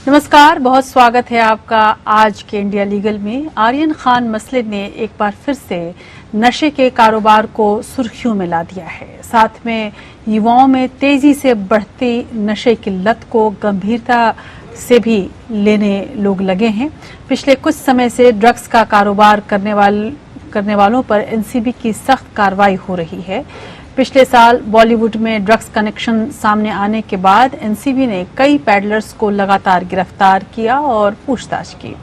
नमस्कार, बहुत स्वागत है आपका आज के इंडिया लीगल में। आर्यन खान मसले ने एक बार फिर से नशे के कारोबार को सुर्खियों में ला दिया है। साथ में युवाओं में तेजी से बढ़ती नशे की लत को गंभीरता से भी लेने लोग लगे हैं। पिछले कुछ समय से ड्रग्स का कारोबार करने वालों पर एनसीबी की सख्त कार्रवाई हो रही है। पिछले साल बॉलीवुड में ड्रग्स कनेक्शन सामने आने के बाद एनसीबी ने कई पैडलर्स को लगातार गिरफ्तार किया और पूछताछ की।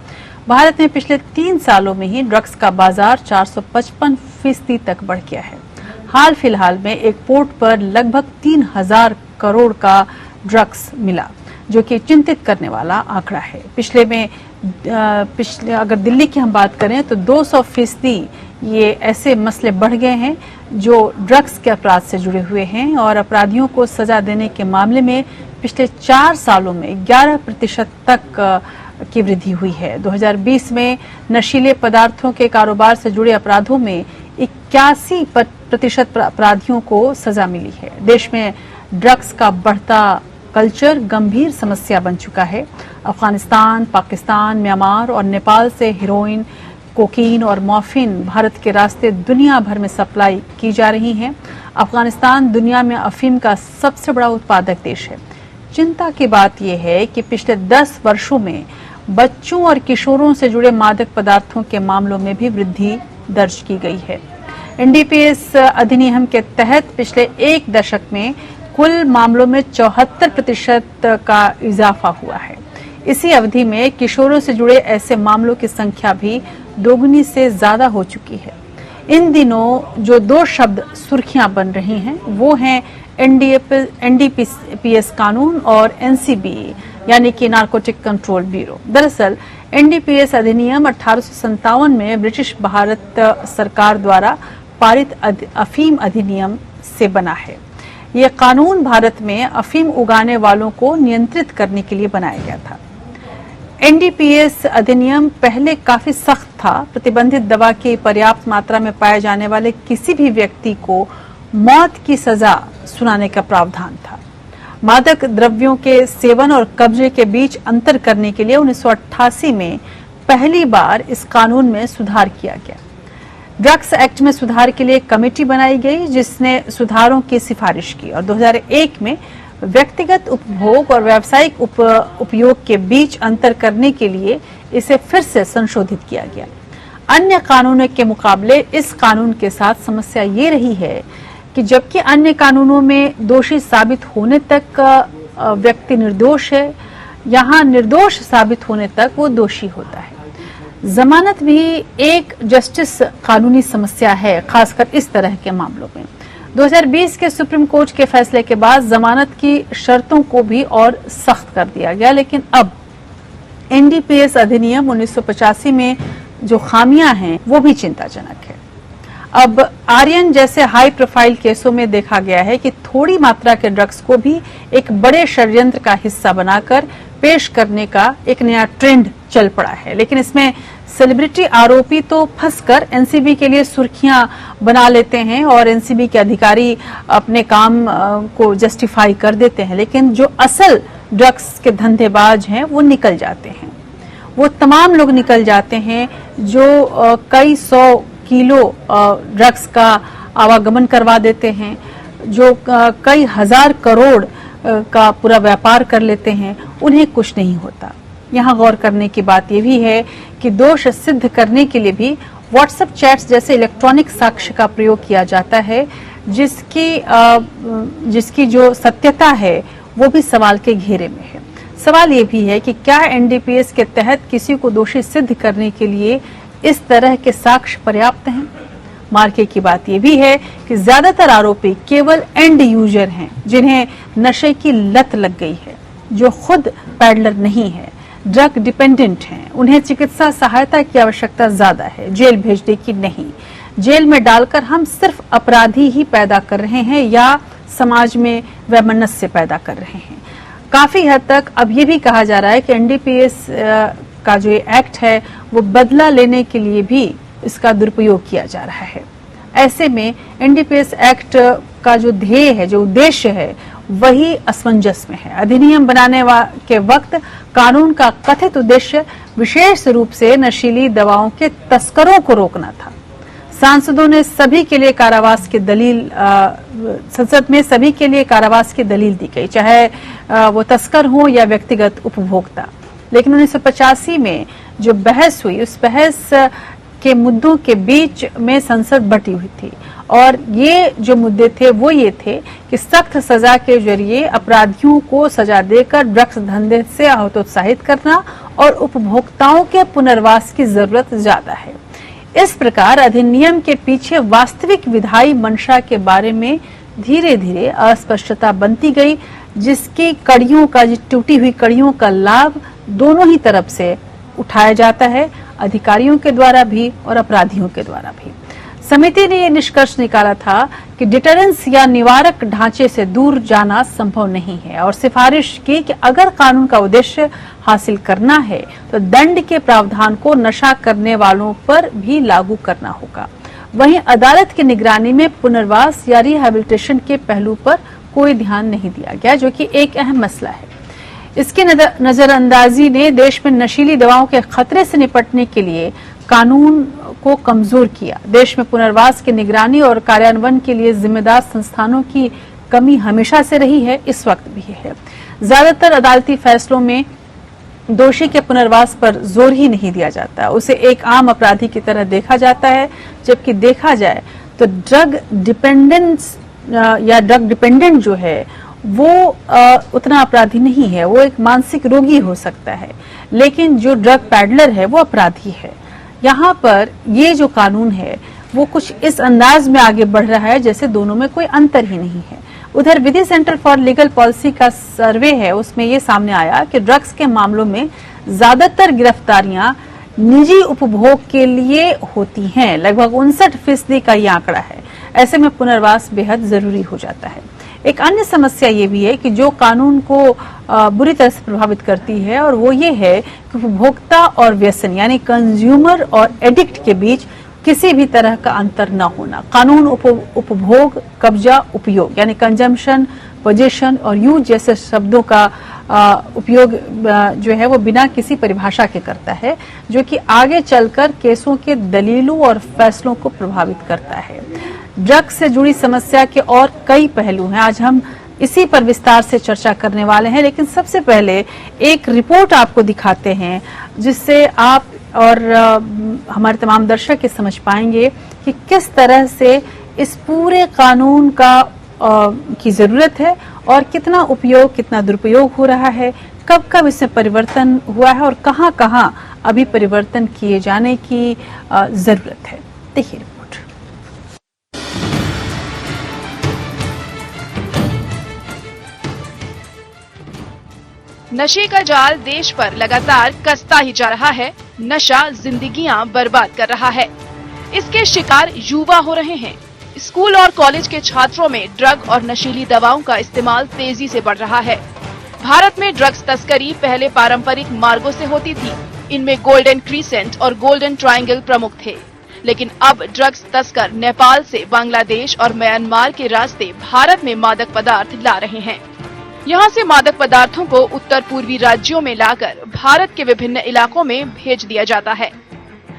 भारत में पिछले 3 सालों में ही ड्रग्स का बाजार 455% तक बढ़ गया है। हाल फिलहाल में एक पोर्ट पर लगभग 3000 करोड़ का ड्रग्स मिला, जो कि चिंतित करने वाला आंकड़ा है। पिछले अगर दिल्ली की हम बात करें तो 200% ये ऐसे मसले बढ़ गए हैं जो ड्रग्स के अपराध से जुड़े हुए हैं और अपराधियों को सजा देने के मामले में पिछले 4 सालों में 11% तक की वृद्धि हुई है। 2020 में नशीले पदार्थों के कारोबार से जुड़े अपराधों में 81% अपराधियों को सजा मिली है। देश में ड्रग्स का बढ़ता कल्चर गंभीर समस्या बन चुका है। अफगानिस्तान, पाकिस्तान, म्यांमार और नेपाल से हेरोइन, कोकीन और मॉर्फिन भारत के रास्ते दुनिया भर में सप्लाई की जा रही हैं। अफगानिस्तान दुनिया में अफीम का सबसे बड़ा उत्पादक देश है। चिंता की बात यह है कि पिछले 10 वर्षों में बच्चों और किशोरों से जुड़े मादक पदार्थों के मामलों में भी वृद्धि दर्ज की गई है। एनडीपीएस अधिनियम के तहत पिछले 1 दशक में कुल मामलों में 74% का इजाफा हुआ है। इसी अवधि में किशोरों से जुड़े ऐसे मामलों की संख्या भी दोगुनी से ज्यादा हो चुकी है। इन दिनों जो 2 शब्द सुर्खियां बन रही हैं वो हैं एनडीपीएस कानून और एनसीबी यानी कि नारकोटिक कंट्रोल ब्यूरो। दरअसल एनडीपीएस अधिनियम 1857 में ब्रिटिश भारत सरकार द्वारा पारित अफीम अधिनियम से बना है। यह कानून भारत में अफीम उगाने वालों को नियंत्रित करने के लिए बनाया गया था। एनडीपीएस अधिनियम पहले काफी सख्त था। प्रतिबंधित दवा की पर्याप्त मात्रा में पाए जाने वाले किसी भी व्यक्ति को मौत की सजा सुनाने का प्रावधान था। मादक द्रव्यों के सेवन और कब्जे के बीच अंतर करने के लिए 1988 में पहली बार इस कानून में सुधार किया गया। ड्रग्स एक्ट में सुधार के लिए कमेटी बनाई गई जिसने सुधारों की सिफारिश की और 2001 में व्यक्तिगत उपभोग और व्यावसायिक उपयोग के बीच अंतर करने के लिए इसे फिर से संशोधित किया गया। अन्य कानूनों के मुकाबले इस कानून के साथ समस्या ये रही है कि जबकि अन्य कानूनों में दोषी साबित होने तक व्यक्ति निर्दोष है, यहाँ निर्दोष साबित होने तक वो दोषी होता है। जमानत भी एक जस्टिस कानूनी समस्या है, खासकर इस तरह के मामलों में। 2020 के सुप्रीम कोर्ट के फैसले के बाद जमानत की शर्तों को भी और सख्त कर दिया गया, लेकिन अब एनडीपीएस अधिनियम 1985 में जो खामियां हैं वो भी चिंताजनक है। अब आर्यन जैसे हाई प्रोफाइल केसों में देखा गया है कि थोड़ी मात्रा के ड्रग्स को भी एक बड़े षड्यंत्र का हिस्सा बनाकर पेश करने का एक नया ट्रेंड चल पड़ा है। लेकिन इसमें सेलिब्रिटी आरोपी तो फंसकर एनसीबी के लिए सुर्खियां बना लेते हैं और एनसीबी के अधिकारी अपने काम को जस्टिफाई कर देते हैं, लेकिन जो असल ड्रग्स के धंधेबाज हैं वो निकल जाते हैं। वो तमाम लोग निकल जाते हैं जो कई 100 किलो ड्रग्स का आवागमन करवा देते हैं, जो कई 1000 करोड़ का पूरा व्यापार कर लेते हैं। उन्हें कुछ नहीं होता। यहाँ गौर करने की बात यह भी है कि दोष सिद्ध करने के लिए भी व्हाट्सएप चैट्स जैसे इलेक्ट्रॉनिक साक्ष्य का प्रयोग किया जाता है, जिसकी जो सत्यता है वो भी सवाल के घेरे में है। सवाल ये भी है कि क्या एनडीपीएस के तहत किसी को दोषी सिद्ध करने के लिए इस तरह के साक्ष्य पर्याप्त हैं? मार्के की बात यह भी है कि ज्यादातर आरोपी केवल एंड यूजर हैं, जिन्हें नशे की लत लग गई है, जो खुद पैडलर नहीं है, ड्रग डिपेंडेंट हैं। उन्हें चिकित्सा सहायता की आवश्यकता ज्यादा है, जेल भेजने की नहीं। जेल में डालकर हम सिर्फ अपराधी ही पैदा कर रहे हैं या समाज में वैमनस्य पैदा कर रहे हैं। काफी हद तक अब ये भी कहा जा रहा है कि एनडीपीएस का जो ये एक्ट है वो बदला लेने के लिए भी इसका दुरुपयोग किया जा रहा है। ऐसे में एनडीपीएस एक्ट का जो ध्येय है, जो उद्देश्य है, वही असमंजस में है। अधिनियम बनाने के वक्त कानून का कथित उद्देश्य विशेष रूप से नशीली दवाओं के तस्करों को रोकना था। सांसदों ने सभी के लिए कारावास की दलील संसद में सभी के लिए कारावास की दलील दी गई, चाहे वो तस्कर हो या व्यक्तिगत उपभोक्ता। लेकिन 1985 में जो बहस हुई, उस बहस के मुद्दों के बीच में संसद बटी हुई थी और ये जो मुद्दे थे वो ये थे कि सख्त सजा के जरिए अपराधियों को सजा देकर ड्रग्स धंधे से हतोत्साहित करना और उपभोक्ताओं के पुनर्वास की जरूरत ज्यादा है। इस प्रकार अधिनियम के पीछे वास्तविक विधायी मंशा के बारे में धीरे धीरे अस्पष्टता बनती गई, जिसकी कड़ियों का टूटी हुई कड़ियों का लाभ दोनों ही तरफ से उठाया जाता है, अधिकारियों के द्वारा भी और अपराधियों के द्वारा भी। समिति ने यह निष्कर्ष निकाला था कि डिटरेंस या निवारक ढांचे से दूर जाना संभव नहीं है और सिफारिश की कि अगर कानून का उद्देश्य हासिल करना है तो दंड के प्रावधान को नशा करने वालों पर भी लागू करना होगा। वहीं अदालत की निगरानी में पुनर्वास या रिहैबिलिटेशन के पहलू पर कोई ध्यान नहीं दिया गया, जो कि एक अहम मसला है। इसकी नजरअंदाजी ने देश में नशीली दवाओं के खतरे से निपटने के लिए कानून को कमजोर किया। देश में पुनर्वास की निगरानी और कार्यान्वयन के लिए जिम्मेदार संस्थानों की कमी हमेशा से रही है, इस वक्त भी है। ज्यादातर अदालती फैसलों में दोषी के पुनर्वास पर जोर ही नहीं दिया जाता, उसे एक आम अपराधी की तरह देखा जाता है, जबकि देखा जाए तो ड्रग डिपेंडेंस या ड्रग डिपेंडेंट जो है वो उतना अपराधी नहीं है, वो एक मानसिक रोगी हो सकता है, लेकिन जो ड्रग पैडलर है वो अपराधी है। यहाँ पर ये जो कानून है वो कुछ इस अंदाज में आगे बढ़ रहा है जैसे दोनों में कोई अंतर ही नहीं है। उधर विधि सेंटर फॉर लीगल पॉलिसी का सर्वे है, उसमें ये सामने आया कि ड्रग्स के मामलों में ज्यादातर गिरफ्तारियां निजी उपभोग के लिए होती हैं, लगभग 59% का ये आंकड़ा है। ऐसे में पुनर्वास बेहद जरूरी हो जाता है। एक अन्य समस्या ये भी है कि जो कानून को बुरी तरह से प्रभावित करती है और वो ये है कि उपभोक्ता और व्यसन यानी कंज्यूमर और एडिक्ट के बीच किसी भी तरह का अंतर न होना। कानून उपभोग, कब्जा, उपयोग यानी कंजम्पशन, पोजेशन और यूज जैसे शब्दों का उपयोग जो है वो बिना किसी परिभाषा के करता है, जो कि आगे चलकर केसों के दलीलों और फैसलों को प्रभावित करता है। ड्रग्स से जुड़ी समस्या के और कई पहलू हैं, आज हम इसी पर विस्तार से चर्चा करने वाले हैं। लेकिन सबसे पहले एक रिपोर्ट आपको दिखाते हैं जिससे आप और हमारे तमाम दर्शक ये समझ पाएंगे कि किस तरह से इस पूरे कानून की जरूरत है और कितना उपयोग, कितना दुरुपयोग हो रहा है, कब कब इसमें परिवर्तन हुआ है और कहां कहां अभी परिवर्तन किए जाने की जरूरत है। देखिए रिपोर्ट। नशे का जाल देश पर लगातार कसता ही जा रहा है। नशा जिंदगियां बर्बाद कर रहा है। इसके शिकार युवा हो रहे हैं। स्कूल और कॉलेज के छात्रों में ड्रग और नशीली दवाओं का इस्तेमाल तेजी से बढ़ रहा है। भारत में ड्रग्स तस्करी पहले पारंपरिक मार्गों से होती थी। इनमें गोल्डन क्रीसेंट और गोल्डन ट्रायंगल प्रमुख थे, लेकिन अब ड्रग्स तस्कर नेपाल से बांग्लादेश और म्यांमार के रास्ते भारत में मादक पदार्थ ला रहे हैं। यहाँ से मादक पदार्थों को उत्तर पूर्वी राज्यों में लाकर भारत के विभिन्न इलाकों में भेज दिया जाता है।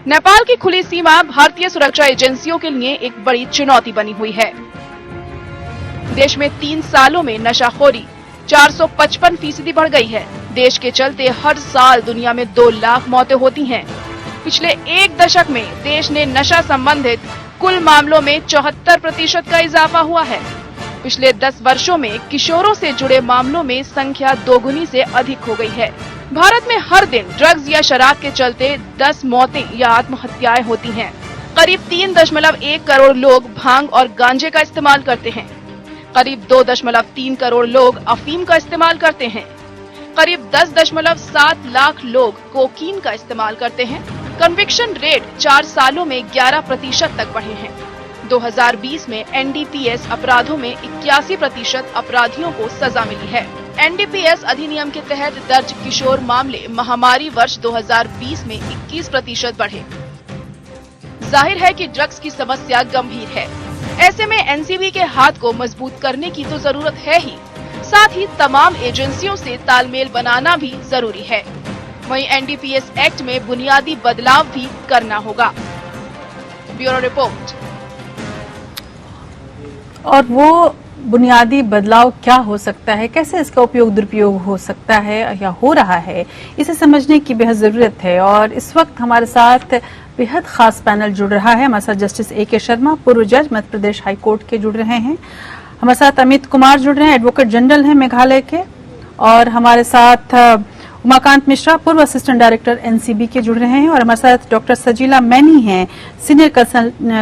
नेपाल की खुली सीमा भारतीय सुरक्षा एजेंसियों के लिए एक बड़ी चुनौती बनी हुई है। देश में 3 सालों में नशाखोरी 455% बढ़ गई है। देश के चलते हर साल दुनिया में 2 लाख मौतें होती हैं। पिछले 1 दशक में देश ने नशा संबंधित कुल मामलों में 74% का इजाफा हुआ है। पिछले 10 वर्षों में किशोरों से जुड़े मामलों में संख्या 2 गुनी से अधिक हो गई है। भारत में हर दिन ड्रग्स या शराब के चलते 10 मौतें या आत्महत्याएं होती हैं। करीब 3.1 करोड़ लोग भांग और गांजे का इस्तेमाल करते हैं। करीब 2.3 करोड़ लोग अफीम का इस्तेमाल करते हैं। करीब 10.7 लाख लोग कोकीन का इस्तेमाल करते हैं। कन्विक्शन रेट 4 सालों में 11% तक बढ़े हैं। 2020 में एनडीपीएस अपराधों में 81% अपराधियों को सजा मिली है। एनडीपीएस अधिनियम के तहत दर्ज किशोर मामले महामारी वर्ष 2020 में 21% बढ़े। जाहिर है कि ड्रग्स की समस्या गंभीर है। ऐसे में एनसीबी के हाथ को मजबूत करने की तो जरूरत है ही, साथ ही तमाम एजेंसियों से तालमेल बनाना भी जरूरी है। वहीं एनडीपीएस एक्ट में बुनियादी बदलाव भी करना होगा। Bureau report. और वो बुनियादी बदलाव क्या हो सकता है, कैसे इसका उपयोग दुरुपयोग हो सकता है या हो रहा है, इसे समझने की बेहद जरूरत है। और इस वक्त हमारे साथ बेहद खास पैनल जुड़ रहा है। हमारे साथ जस्टिस ए.के. शर्मा, पूर्व जज मध्य प्रदेश हाई कोर्ट के जुड़ रहे हैं। हमारे साथ अमित कुमार जुड़ रहे हैं, एडवोकेट जनरल हैं मेघालय के। और हमारे साथ उमाकांत मिश्रा, पूर्व असिस्टेंट डायरेक्टर एनसीबी के जुड़ रहे हैं। और हमारे साथ डॉक्टर सजीला मैनी हैं, सीनियर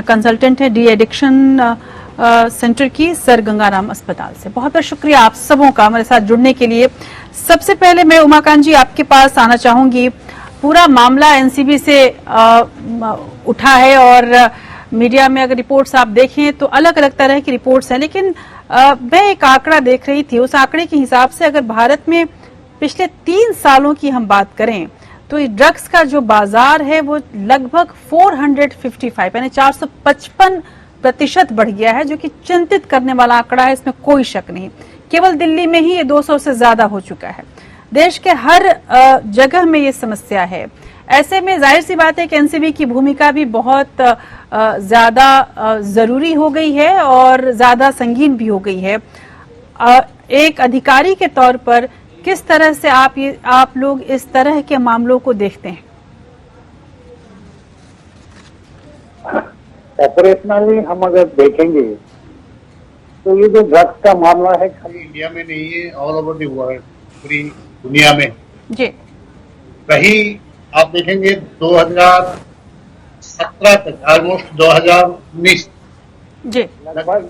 कंसल्टेंट है डी एडिक्शन सेंटर की सर गंगाराम अस्पताल से। बहुत बहुत शुक्रिया आप सबों का हमारे साथ जुड़ने के लिए। सबसे पहले मैं उमाकांत जी आपके पास आना चाहूंगी। पूरा मामला एनसीबी से उठा है और मीडिया में अगर रिपोर्ट्स आप देखें तो अलग अलग तरह की रिपोर्ट्स हैं, लेकिन मैं एक आंकड़ा देख रही थी। उस आंकड़े के हिसाब से अगर भारत में पिछले 3 सालों की हम बात करें तो ये ड्रग्स का जो बाजार है वो लगभग 455 यानी 455% बढ़ गया है, जो कि चिंतित करने वाला आंकड़ा है, इसमें कोई शक नहीं। केवल दिल्ली में ही ये 200 से ज्यादा हो चुका है। देश के हर जगह में ये समस्या है। ऐसे में जाहिर सी बात है कि एनसीबी की भूमिका भी बहुत ज्यादा जरूरी हो गई है और ज्यादा संगीन भी हो गई है। एक अधिकारी के तौर पर किस तरह से आप लोग इस तरह के मामलों को देखते हैं? ऑपरेशनली हम अगर देखेंगे तो ये जो ड्रग्स का मामला है खाली इंडिया में नहीं है, ऑल ओवर द वर्ल्ड, पूरी दुनिया में जी। कहीं आप देखेंगे 2017 तक, ऑलमोस्ट 2019 जी, लगभग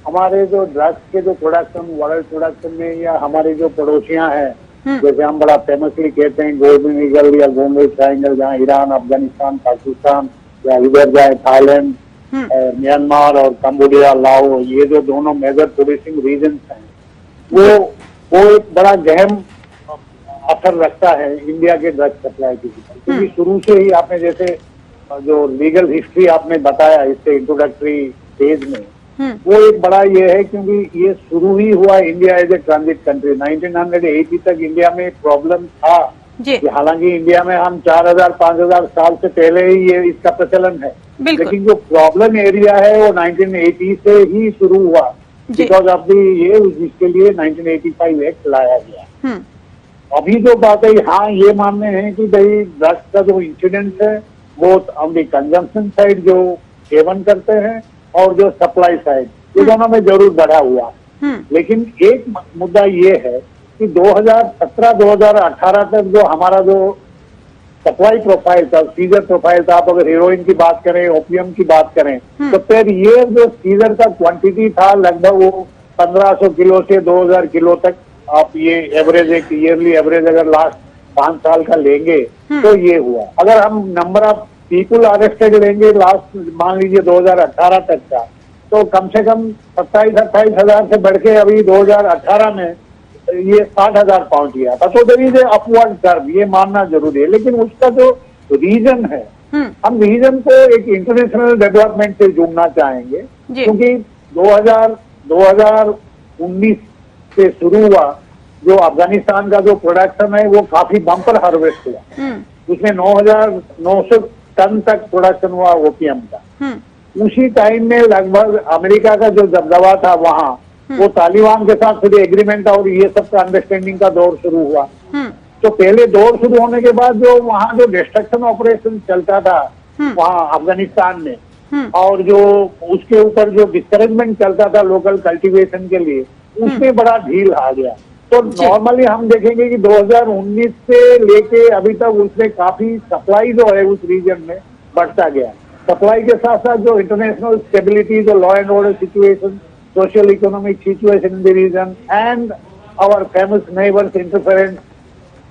हमारे जो ड्रग्स के जो प्रोडक्शन वर्ल्ड प्रोडक्शन में या हमारी जो पड़ोसियां हैं, जैसे हम बड़ा फेमसली कहते हैं गोल्डन ईगल या बॉम्बे ट्रायंगल, जहाँ ईरान, अफगानिस्तान, पाकिस्तान या इधर जाए थाईलैंड, म्यांमार और कंबोडिया, लाओ, ये जो दोनों मेजर प्रोड्यूसिंग रीजन हैं, वो एक बड़ा गहन असर रखता है इंडिया के ड्रग्स सप्लाई के ऊपर। क्योंकि शुरू से ही आपने जैसे जो लीगल हिस्ट्री आपने बताया इससे इंट्रोडक्टरी स्टेज में, वो एक बड़ा ये है क्योंकि ये शुरू ही हुआ India as a transit country. 1980 तक इंडिया में प्रॉब्लम था। हालांकि इंडिया में हम 4000-5000 साल से पहले ही ये इसका प्रचलन है, लेकिन जो प्रॉब्लम एरिया है वो 1980 से ही शुरू हुआ, बिकॉज ऑफ ये जिसके लिए 1985 एक्ट लाया गया। अभी जो बात है, हाँ ये मानने हैं कि भाई ड्रग्स का जो इंसिडेंट है वो ऑन दी कंजम्पशन साइड जो सेवन करते हैं और जो सप्लाई साइड, ये दोनों में जरूर बढ़ा हुआ। लेकिन एक मुद्दा ये है कि 2017-2018 तक जो हमारा जो सप्लाई प्रोफाइल था, सीजर प्रोफाइल था, आप अगर हीरोइन की बात करें, ओपियम की बात करें, तो फिर ये जो सीजर का क्वांटिटी था लगभग वो 1500 किलो से 2000 किलो तक, आप ये एवरेज, एक ईयरली एवरेज अगर लास्ट 5 साल का लेंगे तो ये हुआ। अगर हम नंबर ऑफ पीपुल अरेस्टेड लेंगे लास्ट मान लीजिए 2018 तक का, तो कम से कम 27-28 हजार से बढ़ के अभी 2018 में ये 60,000 पहुंच गया था। तो there is a upward curve, ये मानना जरूरी है। लेकिन उसका जो रीजन है, हम रीजन को एक इंटरनेशनल डेवलपमेंट से जोड़ना चाहेंगे, क्योंकि 2019 से शुरू हुआ जो अफगानिस्तान का जो प्रोडक्शन है वो काफी बम्पर हार्वेस्ट हुआ। उसमें 9,900 टन तक प्रोडक्शन हुआ ओपीएम का। उसी टाइम में लगभग अमेरिका का जो दबदबा था वहाँ, वो तालिबान के साथ फिर एग्रीमेंट और ये सब का अंडरस्टैंडिंग का दौर शुरू हुआ। तो पहले दौर शुरू होने के बाद जो वहाँ जो डिस्ट्रक्शन ऑपरेशन चलता था वहाँ अफगानिस्तान में, और जो उसके ऊपर जो डिस्करेजमेंट चलता था लोकल कल्टीवेशन के लिए, उसमें बड़ा ढील आ गया। तो नॉर्मली हम देखेंगे कि 2019 से लेके अभी तक उसमें काफी सप्लाई जो है उस रीजन में बढ़ता गया। सप्लाई के साथ साथ जो इंटरनेशनल स्टेबिलिटी, जो law and order situation, social economic situation in the region and our famous neighbours interference,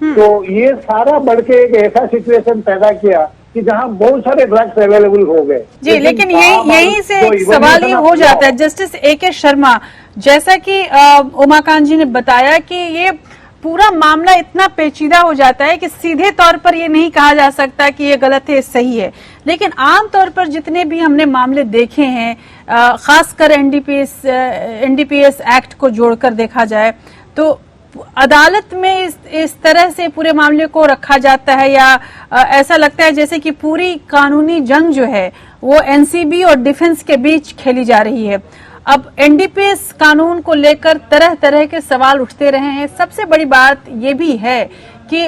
तो ये सारा बढ़ के एक ऐसा सिचुएशन पैदा किया कि जहां बहुत सारे ड्रग्स अवेलेबल हो गए। जी, लेकिन यही से एक सवाल ये हो जाता है जस्टिस ए.के. शर्मा, जैसा कि उमाकांत जी ने बताया कि ये पूरा मामला इतना पेचीदा हो जाता है कि सीधे तौर पर ये नहीं कहा जा सकता कि ये गलत है, सही है। लेकिन आमतौर पर जितने भी हमने मामले देखे हैं, खासकर एनडीपीएस एक्ट को जोड़कर देखा जाए, तो अदालत में इस तरह से पूरे मामले को रखा जाता है, या ऐसा लगता है जैसे कि पूरी कानूनी जंग जो है वो एनसीबी और डिफेंस के बीच खेली जा रही है। अब एनडीपीएस कानून को लेकर तरह तरह के सवाल उठते रहे हैं। सबसे बड़ी बात ये भी है कि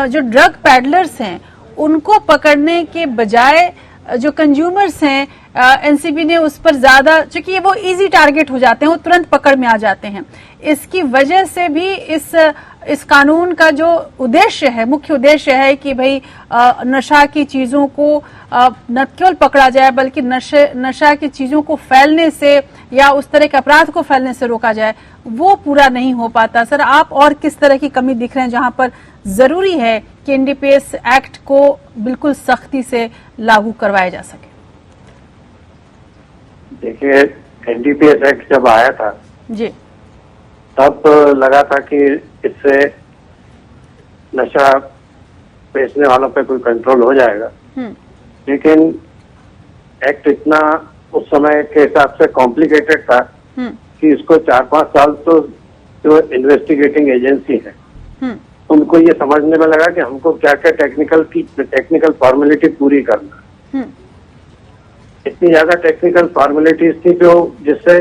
जो ड्रग पैडलर्स हैं उनको पकड़ने के बजाय जो कंज्यूमर्स हैं एनसीबी ने उस पर ज्यादा, चूंकि वो इजी टारगेट हो जाते हैं, वो तुरंत पकड़ में आ जाते हैं। इसकी वजह से भी इस कानून का जो उद्देश्य है, मुख्य उद्देश्य है कि भाई नशा की चीजों को न केवल पकड़ा जाए बल्कि नशा की चीजों को फैलने से या उस तरह के अपराध को फैलने से रोका जाए, वो पूरा नहीं हो पाता। सर, आप और किस तरह की कमी दिख रहे हैं जहां पर जरूरी है कि एनडीपीएस एक्ट को बिल्कुल सख्ती से लागू करवाया जा सके? देखिए, एनडीपीएस एक्ट जब आया था जी, तब लगा था कि इससे नशा बेचने वालों पे कोई कंट्रोल हो जाएगा, लेकिन एक्ट इतना उस समय के हिसाब से कॉम्प्लिकेटेड था कि इसको 4-5 साल तो जो इन्वेस्टिगेटिंग एजेंसी है उनको ये समझने में लगा कि हमको क्या क्या टेक्निकल फॉर्मेलिटी पूरी करना। इतनी ज्यादा टेक्निकल फॉर्मेलिटीज थी जो जिससे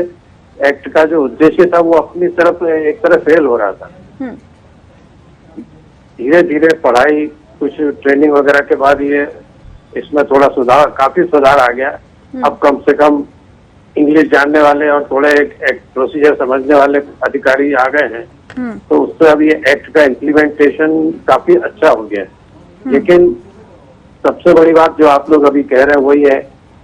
एक्ट का जो उद्देश्य था वो अपनी तरफ एक तरह फेल हो रहा था। धीरे धीरे पढ़ाई, कुछ ट्रेनिंग वगैरह के बाद ये इसमें थोड़ा सुधार, काफी सुधार आ गया। अब कम से कम इंग्लिश जानने वाले और थोड़े एक प्रोसीजर समझने वाले अधिकारी आ गए हैं, तो उससे अब ये एक्ट का इम्प्लीमेंटेशन काफी अच्छा हो गया है। लेकिन सबसे बड़ी बात जो आप लोग अभी कह रहे हैं वही है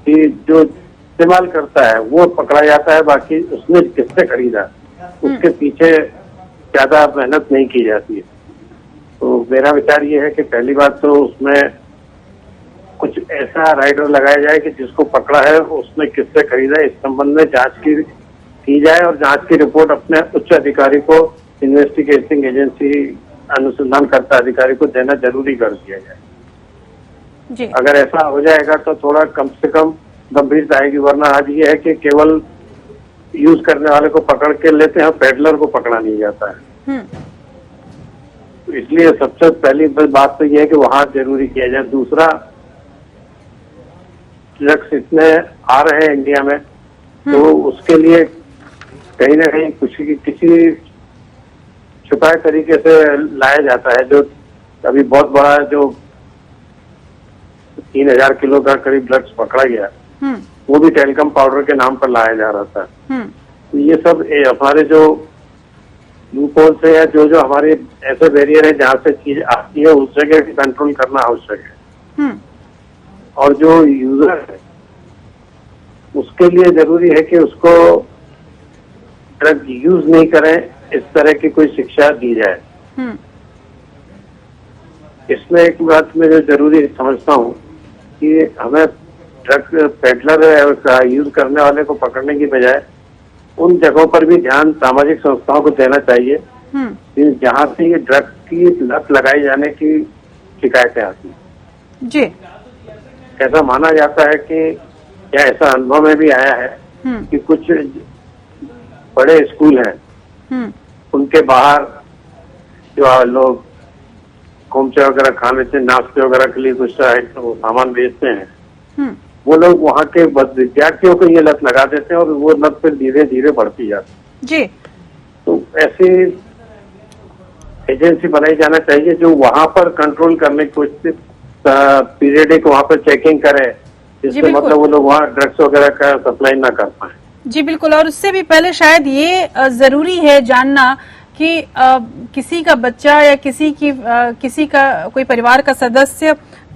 कि जो इस्तेमाल करता है वो पकड़ा जाता है, बाकी उसने किससे खरीदा उसके पीछे ज्यादा मेहनत नहीं की जाती है। तो मेरा विचार ये है कि पहली बात तो उसमें कुछ ऐसा राइडर लगाया जाए कि जिसको पकड़ा है उसने किससे खरीदा, इस संबंध में जांच की जाए और जांच की रिपोर्ट अपने उच्च अधिकारी को, इन्वेस्टिगेटिंग एजेंसी, अनुसंधानकर्ता अधिकारी को देना जरूरी कर दिया जाए जी। अगर ऐसा हो जाएगा तो थोड़ा कम से कम गंभीरता आएगी, वरना आज ये है कि केवल यूज करने वाले को पकड़ के लेते हैं, पेडलर को पकड़ा नहीं जाता है। तो इसलिए सबसे पहली बात तो ये है कि वहां जरूरी किया जाए। दूसरा, ड्रग्स इतने आ रहे हैं इंडिया में, तो उसके लिए कहीं ना कहीं किसी छुपाए तरीके से लाया जाता है। जो अभी बहुत बड़ा जो 3000 किलो का करीब ड्रग्स पकड़ा गया, वो भी टेलीकॉम पाउडर के नाम पर लाया जा रहा था। तो ये सब हमारे जो लूपहोल से है, जो हमारे ऐसे बैरियर है जहाँ से चीज आती है उस जगह भी कंट्रोल करना आवश्यक है। और जो यूजर है उसके लिए जरूरी है कि उसको ड्रग यूज नहीं करें, इस तरह की कोई शिक्षा दी जाए। इसमें एक बात मैं जो जरूरी समझता हूँ कि हमें ड्रग पेडलर का यूज करने वाले को पकड़ने की बजाय उन जगहों पर भी ध्यान सामाजिक संस्थाओं को देना चाहिए जहाँ से ये ड्रग की लत लगाई जाने की शिकायतें आती हैं जी। ऐसा माना जाता है कि, या ऐसा अनुभव में भी आया है कि कुछ बड़े स्कूल हैं, उनके बाहर जो लोग खोमचे वगैरह खाने से, नाश्ते वगैरह के लिए कुछ सामान बेचते हैं, वो लोग वहाँ के विद्यार्थियों को ये लत लगा देते हैं और वो लत फिर धीरे धीरे बढ़ती जाती है जी। तो ऐसी एजेंसी बनाई जाना चाहिए जो वहाँ पर कंट्रोल करने की कोशिश, पीरियडिक वहाँ पर चेकिंग करे, जिससे मतलब वो लोग वहाँ ड्रग्स वगैरह का सप्लाई ना कर पाए। जी बिल्कुल। और उससे भी पहले शायद ये जरूरी है जानना कि किसी का बच्चा या किसी का कोई परिवार का सदस्य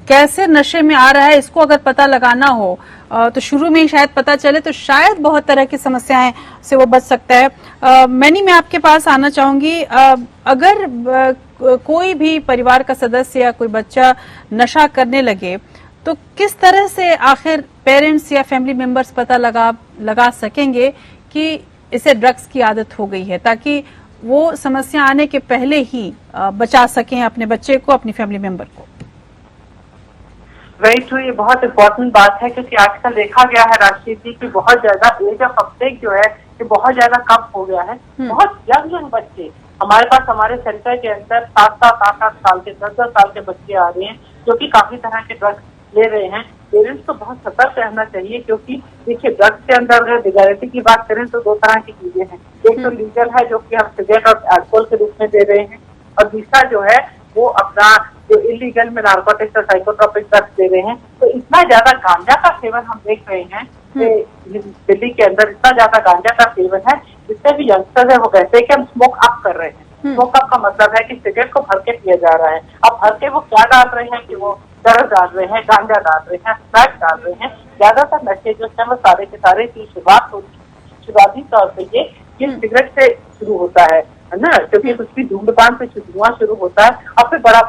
कैसे नशे में आ रहा है, इसको अगर पता लगाना हो तो शुरू में ही शायद पता चले तो शायद बहुत तरह की समस्याएं से वो बच सकता है। मैनी, मैं आपके पास आना चाहूंगी। अगर कोई भी परिवार का सदस्य या कोई बच्चा नशा करने लगे तो किस तरह से आखिर पेरेंट्स या फैमिली मेंबर्स पता लगा सकेंगे कि इसे ड्रग्स की आदत हो गई है, ताकि वो समस्या आने के पहले ही बचा सकें अपने बच्चे को, अपनी फैमिली मेंबर को? वेरी ट्रू, ये बहुत इम्पोर्टेंट बात है क्योंकि आजकल देखा गया है राष्ट्रीय की बहुत ज्यादा एज ऑफ अपटेक जो है ये बहुत ज्यादा कम हो गया है। बहुत यंग बच्चे हमारे पास हमारे सेंटर के अंदर 7-8 साल के 10-10 साल के बच्चे आ रहे हैं जो कि काफी तरह के ड्रग्स ले रहे हैं। पेरेंट्स को बहुत सतर्क रहना चाहिए, क्योंकि देखिए ड्रग्स के अंदर अगर लीगैलिटी की बात करें तो 2 तरह की चीजें हैं। एक तो लीगल है जो कि हम सिगरेट और अल्कोहल के रूप में दे रहे हैं, और दूसरा जो है वो अपना जो इलीगल में नार्कोटिक्स और साइकोट्रोपिक ड्रग्स दे रहे हैं। तो इतना ज्यादा गांजा का सेवन हम देख रहे हैं कि दिल्ली के अंदर इतना ज्यादा गांजा का सेवन है, जिससे भी यंगस्टर्स है वो कहते हैं कि हम स्मोक अप कर रहे हैं। स्मोक अप का मतलब है कि सिगरेट को भर के पिया जा रहा है। अब भर के वो क्या डाल रहे हैं कि वो तरह डाल रहे हैं, गांजा डाल रहे हैं, स्मैक डाल रहे हैं। ज्यादातर नशे जो है वो सारे के सारे की शुरुआती तौर पर ये सिगरेट से शुरू होता है ना, क्योंकि कुछ भी धूम्रपान से धुआं शुरू होता है और फिर बड़ा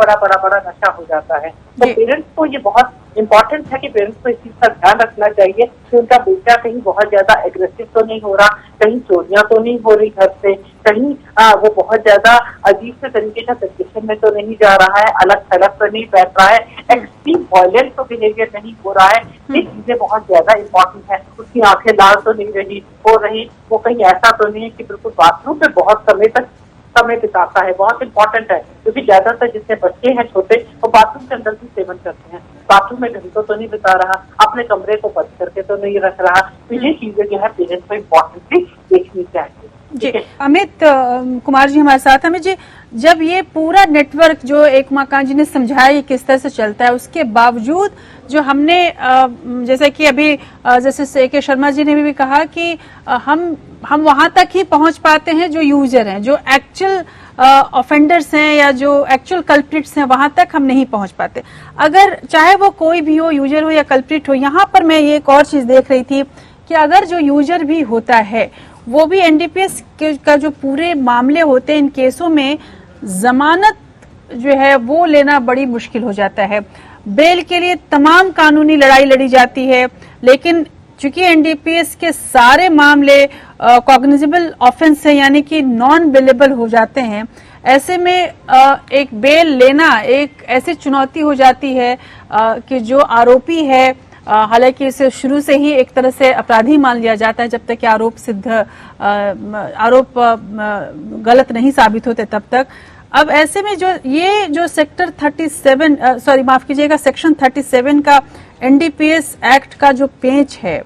नशा हो जाता है। तो पेरेंट्स को ये बहुत इम्पोर्टेंट है कि पेरेंट्स को इस चीज का ध्यान रखना चाहिए कि उनका बेटा कहीं बहुत ज्यादा एग्रेसिव तो नहीं हो रहा, कहीं चोरियां तो नहीं हो रही घर से, कहीं वो बहुत ज्यादा अजीब से तरीके का कंडीशन में तो नहीं जा रहा है, अलग थलग तो नहीं बैठ रहा है, एक्सट्रीम वायलेंस तो बिहेवियर नहीं हो रहा है। ये चीजें बहुत ज्यादा इम्पोर्टेंट है। उसकी आंखें लाल तो नहीं हो रही, वो कहीं ऐसा तो नहीं है कि बिल्कुल बाथरूम पे बहुत समय बिताता है। बहुत इंपॉर्टेंट है, क्योंकि ज्यादातर जितने बच्चे हैं छोटे वो बाथरूम के अंदर भी सेवन करते हैं। बाथरूम में घंटों तो नहीं बिता रहा, अपने कमरे को बंद करके तो नहीं रख रहा। तो ये चीजें जो है पेरेंट्स को इम्पोर्टेंटली देखनी चाहिए। जी अमित कुमार जी हमारे साथ। अमित जी, जब ये पूरा नेटवर्क जो एक माकान जी ने समझाया ये किस तरह से चलता है, उसके बावजूद जो हमने जैसे कि अभी जैसे A.K. शर्मा जी ने भी कहा कि हम वहां तक ही पहुंच पाते हैं जो यूजर हैं, जो एक्चुअल ऑफेंडर्स हैं या जो एक्चुअल कल्प्रिट्स हैं, वहां तक हम नहीं पहुंच पाते। अगर चाहे वो कोई भी हो, यूजर हो या कल्प्रिट हो, यहाँ पर मैं ये एक और चीज देख रही थी कि अगर जो यूजर भी होता है वो भी NDPS का जो पूरे मामले होते हैं, इन केसों में जमानत जो है वो लेना बड़ी मुश्किल हो जाता है। बेल के लिए तमाम कानूनी लड़ाई लड़ी जाती है, लेकिन चूंकि NDPS के सारे मामले कॉग्निजेबल ऑफेंस है, यानी कि नॉन बेलेबल हो जाते हैं, ऐसे में एक बेल लेना एक ऐसी चुनौती हो जाती है कि जो आरोपी है, हालांकि इसे शुरू से ही एक तरह से अपराधी मान लिया जाता है, जब तक कि आरोप गलत नहीं साबित होते तब तक। अब ऐसे में जो सेक्टर 37 माफ कीजिएगा सेक्शन 37 का NDPS एक्ट का जो पेंच है,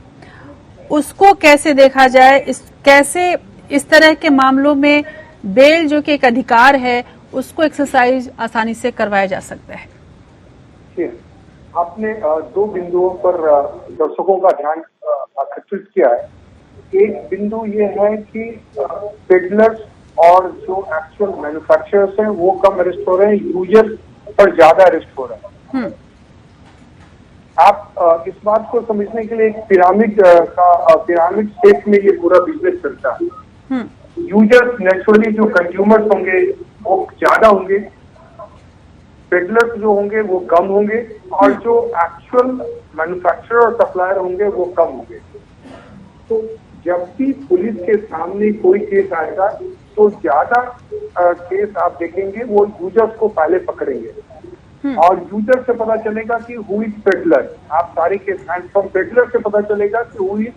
उसको कैसे देखा जाए, कैसे इस तरह के मामलों में बेल जो कि एक अधिकार है उसको एक्सरसाइज आसानी से करवाया जा सकता है। आपने 2 बिंदुओं पर दर्शकों का ध्यान आकर्षित किया है। एक बिंदु ये है कि पेडलर्स और जो एक्चुअल मैन्युफैक्चरर्स हैं वो कम अरेस्ट हो रहे हैं, यूजर्स पर ज्यादा अरेस्ट हो रहे हैं। आप इस बात को समझने के लिए एक पिरामिड शेप में ये पूरा बिजनेस चलता है। यूजर्स नेचुरली जो कंज्यूमर्स होंगे वो ज्यादा होंगे, पेडलर्स जो होंगे वो कम होंगे, और जो एक्चुअल मैन्युफैक्चरर और सप्लायर होंगे वो कम होंगे। तो जब भी पुलिस के सामने कोई केस आएगा तो ज्यादा केस आप देखेंगे वो यूजर्स को पहले पकड़ेंगे, और यूजर से पता चलेगा कि हु इज पेडलर। आप सारे केस हैंड फ्रॉम पेडलर से पता चलेगा कि हु इज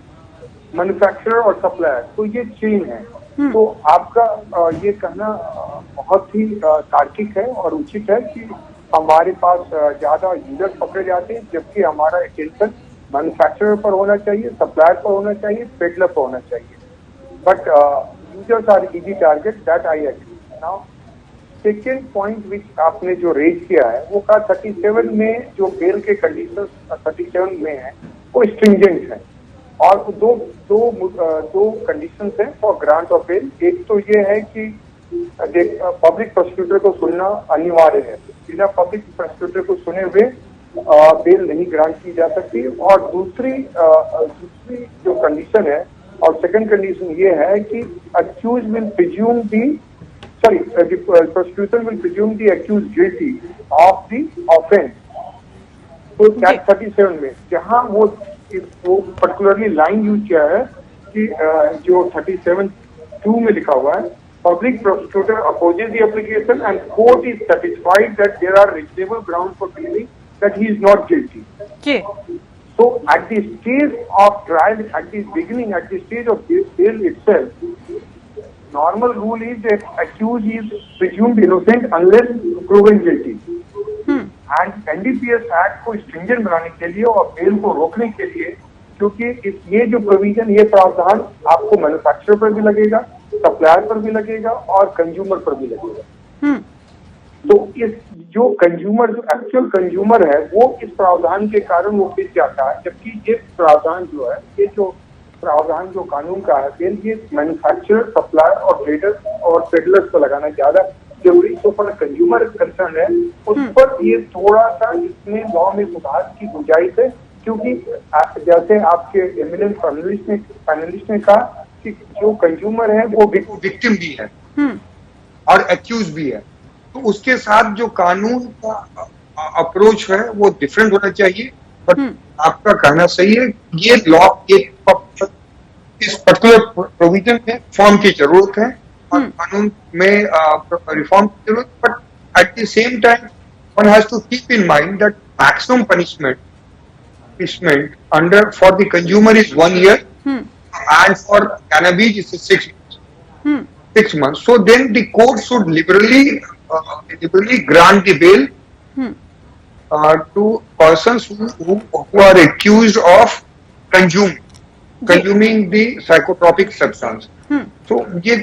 मैन्युफैक्चरर और सप्लायर। तो ये चेन है। तो आपका ये कहना बहुत ही तार्किक है और उचित है कि हमारे पास ज्यादा यूजर पकड़े जाते हैं, जबकि हमारा अटेंशन मैन्युफैक्चरर पर होना चाहिए, सप्लायर पर होना चाहिए, पेडलर पर होना चाहिए। But users are easy target, that I agree. Now second point which आपने जो रेज किया है वो कहा 37 में जो बेल के कंडीशंस 37 में है वो स्ट्रिंजेंट है, और दो कंडीशंस हैं फॉर ग्रांट ऑफ बेल। एक तो ये है कि पब्लिक प्रोसिक्यूटर को सुनना अनिवार्य है, बिना पब्लिक प्रोसिक्यूटर को सुने हुए बेल नहीं ग्रांट की जा सकती। और दूसरी जो कंडीशन है, और सेकंड कंडीशन ये है कि accused will presume the prosecutor will presume the accused guilty of the offense। तो दैट 37 में जहां वो पर्टिकुलरली लाइन यूज किया है कि जो 37(2) में लिखा हुआ है, public prosecutor opposes the application and court is satisfied that there are reasonable grounds for believing that he is not guilty। Okay. So at the stage of trial, at the beginning, at the stage of bail itself, normal rule is that accused is presumed innocent unless proven guilty. And NDPS act को stringent बनाने के लिए और bell को रोकने के लिए, क्योंकि ये जो प्रोविजन, ये प्रावधान आपको मैन्युफैक्चरर पर भी लगेगा, सप्लायर पर भी लगेगा और कंज्यूमर पर भी लगेगा। तो इस जो कंज्यूमर, जो एक्चुअल कंज्यूमर है, वो इस प्रावधान के कारण वो पिस जाता है, जबकि ये प्रावधान जो है, ये जो प्रावधान जो कानून का है, ये मैन्युफैक्चरर, सप्लायर और ट्रेडर्स और पेडलर्स को लगाना ज्यादा जरूरी। तो फॉर कंज्यूमर कंसर्न है, उस पर ये थोड़ा सा इसमें लॉ में सुधार की गुंजाइश है, क्योंकि जैसे आपके एमिनेंट पैनलिस्ट ने कहा कि जो कंज्यूमर है वो विक्टिम भी है और एक्यूज भी है, तो उसके साथ जो कानून का अप्रोच है वो डिफरेंट होना चाहिए। बट आपका कहना सही है, ये लॉ इस पर्टिकुलर प्रोविजन में फॉर्म की जरूरत है और कानून में रिफॉर्म की जरूरत, but at the same time one has to keep in mind that maximum punishment under for the consumer is 1 year and for cannabis is 6 months. 6 months. So then the court should liberally grant the bail to persons who are accused of consuming the psychotropic substance. So ये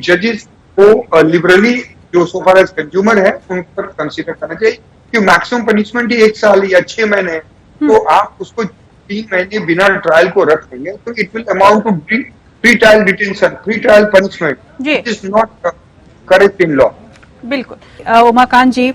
judges को liberally जो so far as consumer है उन पर consider करना चाहिए कि maximum punishment ही 1 साल या 6 महीने, तो आप उसको 3 महीने बिना ट्रायल को रख देंगे तो it will amount to pre trial detention, pre trial punishment, it is not correct in law. बिल्कुल। उमाकांत जी,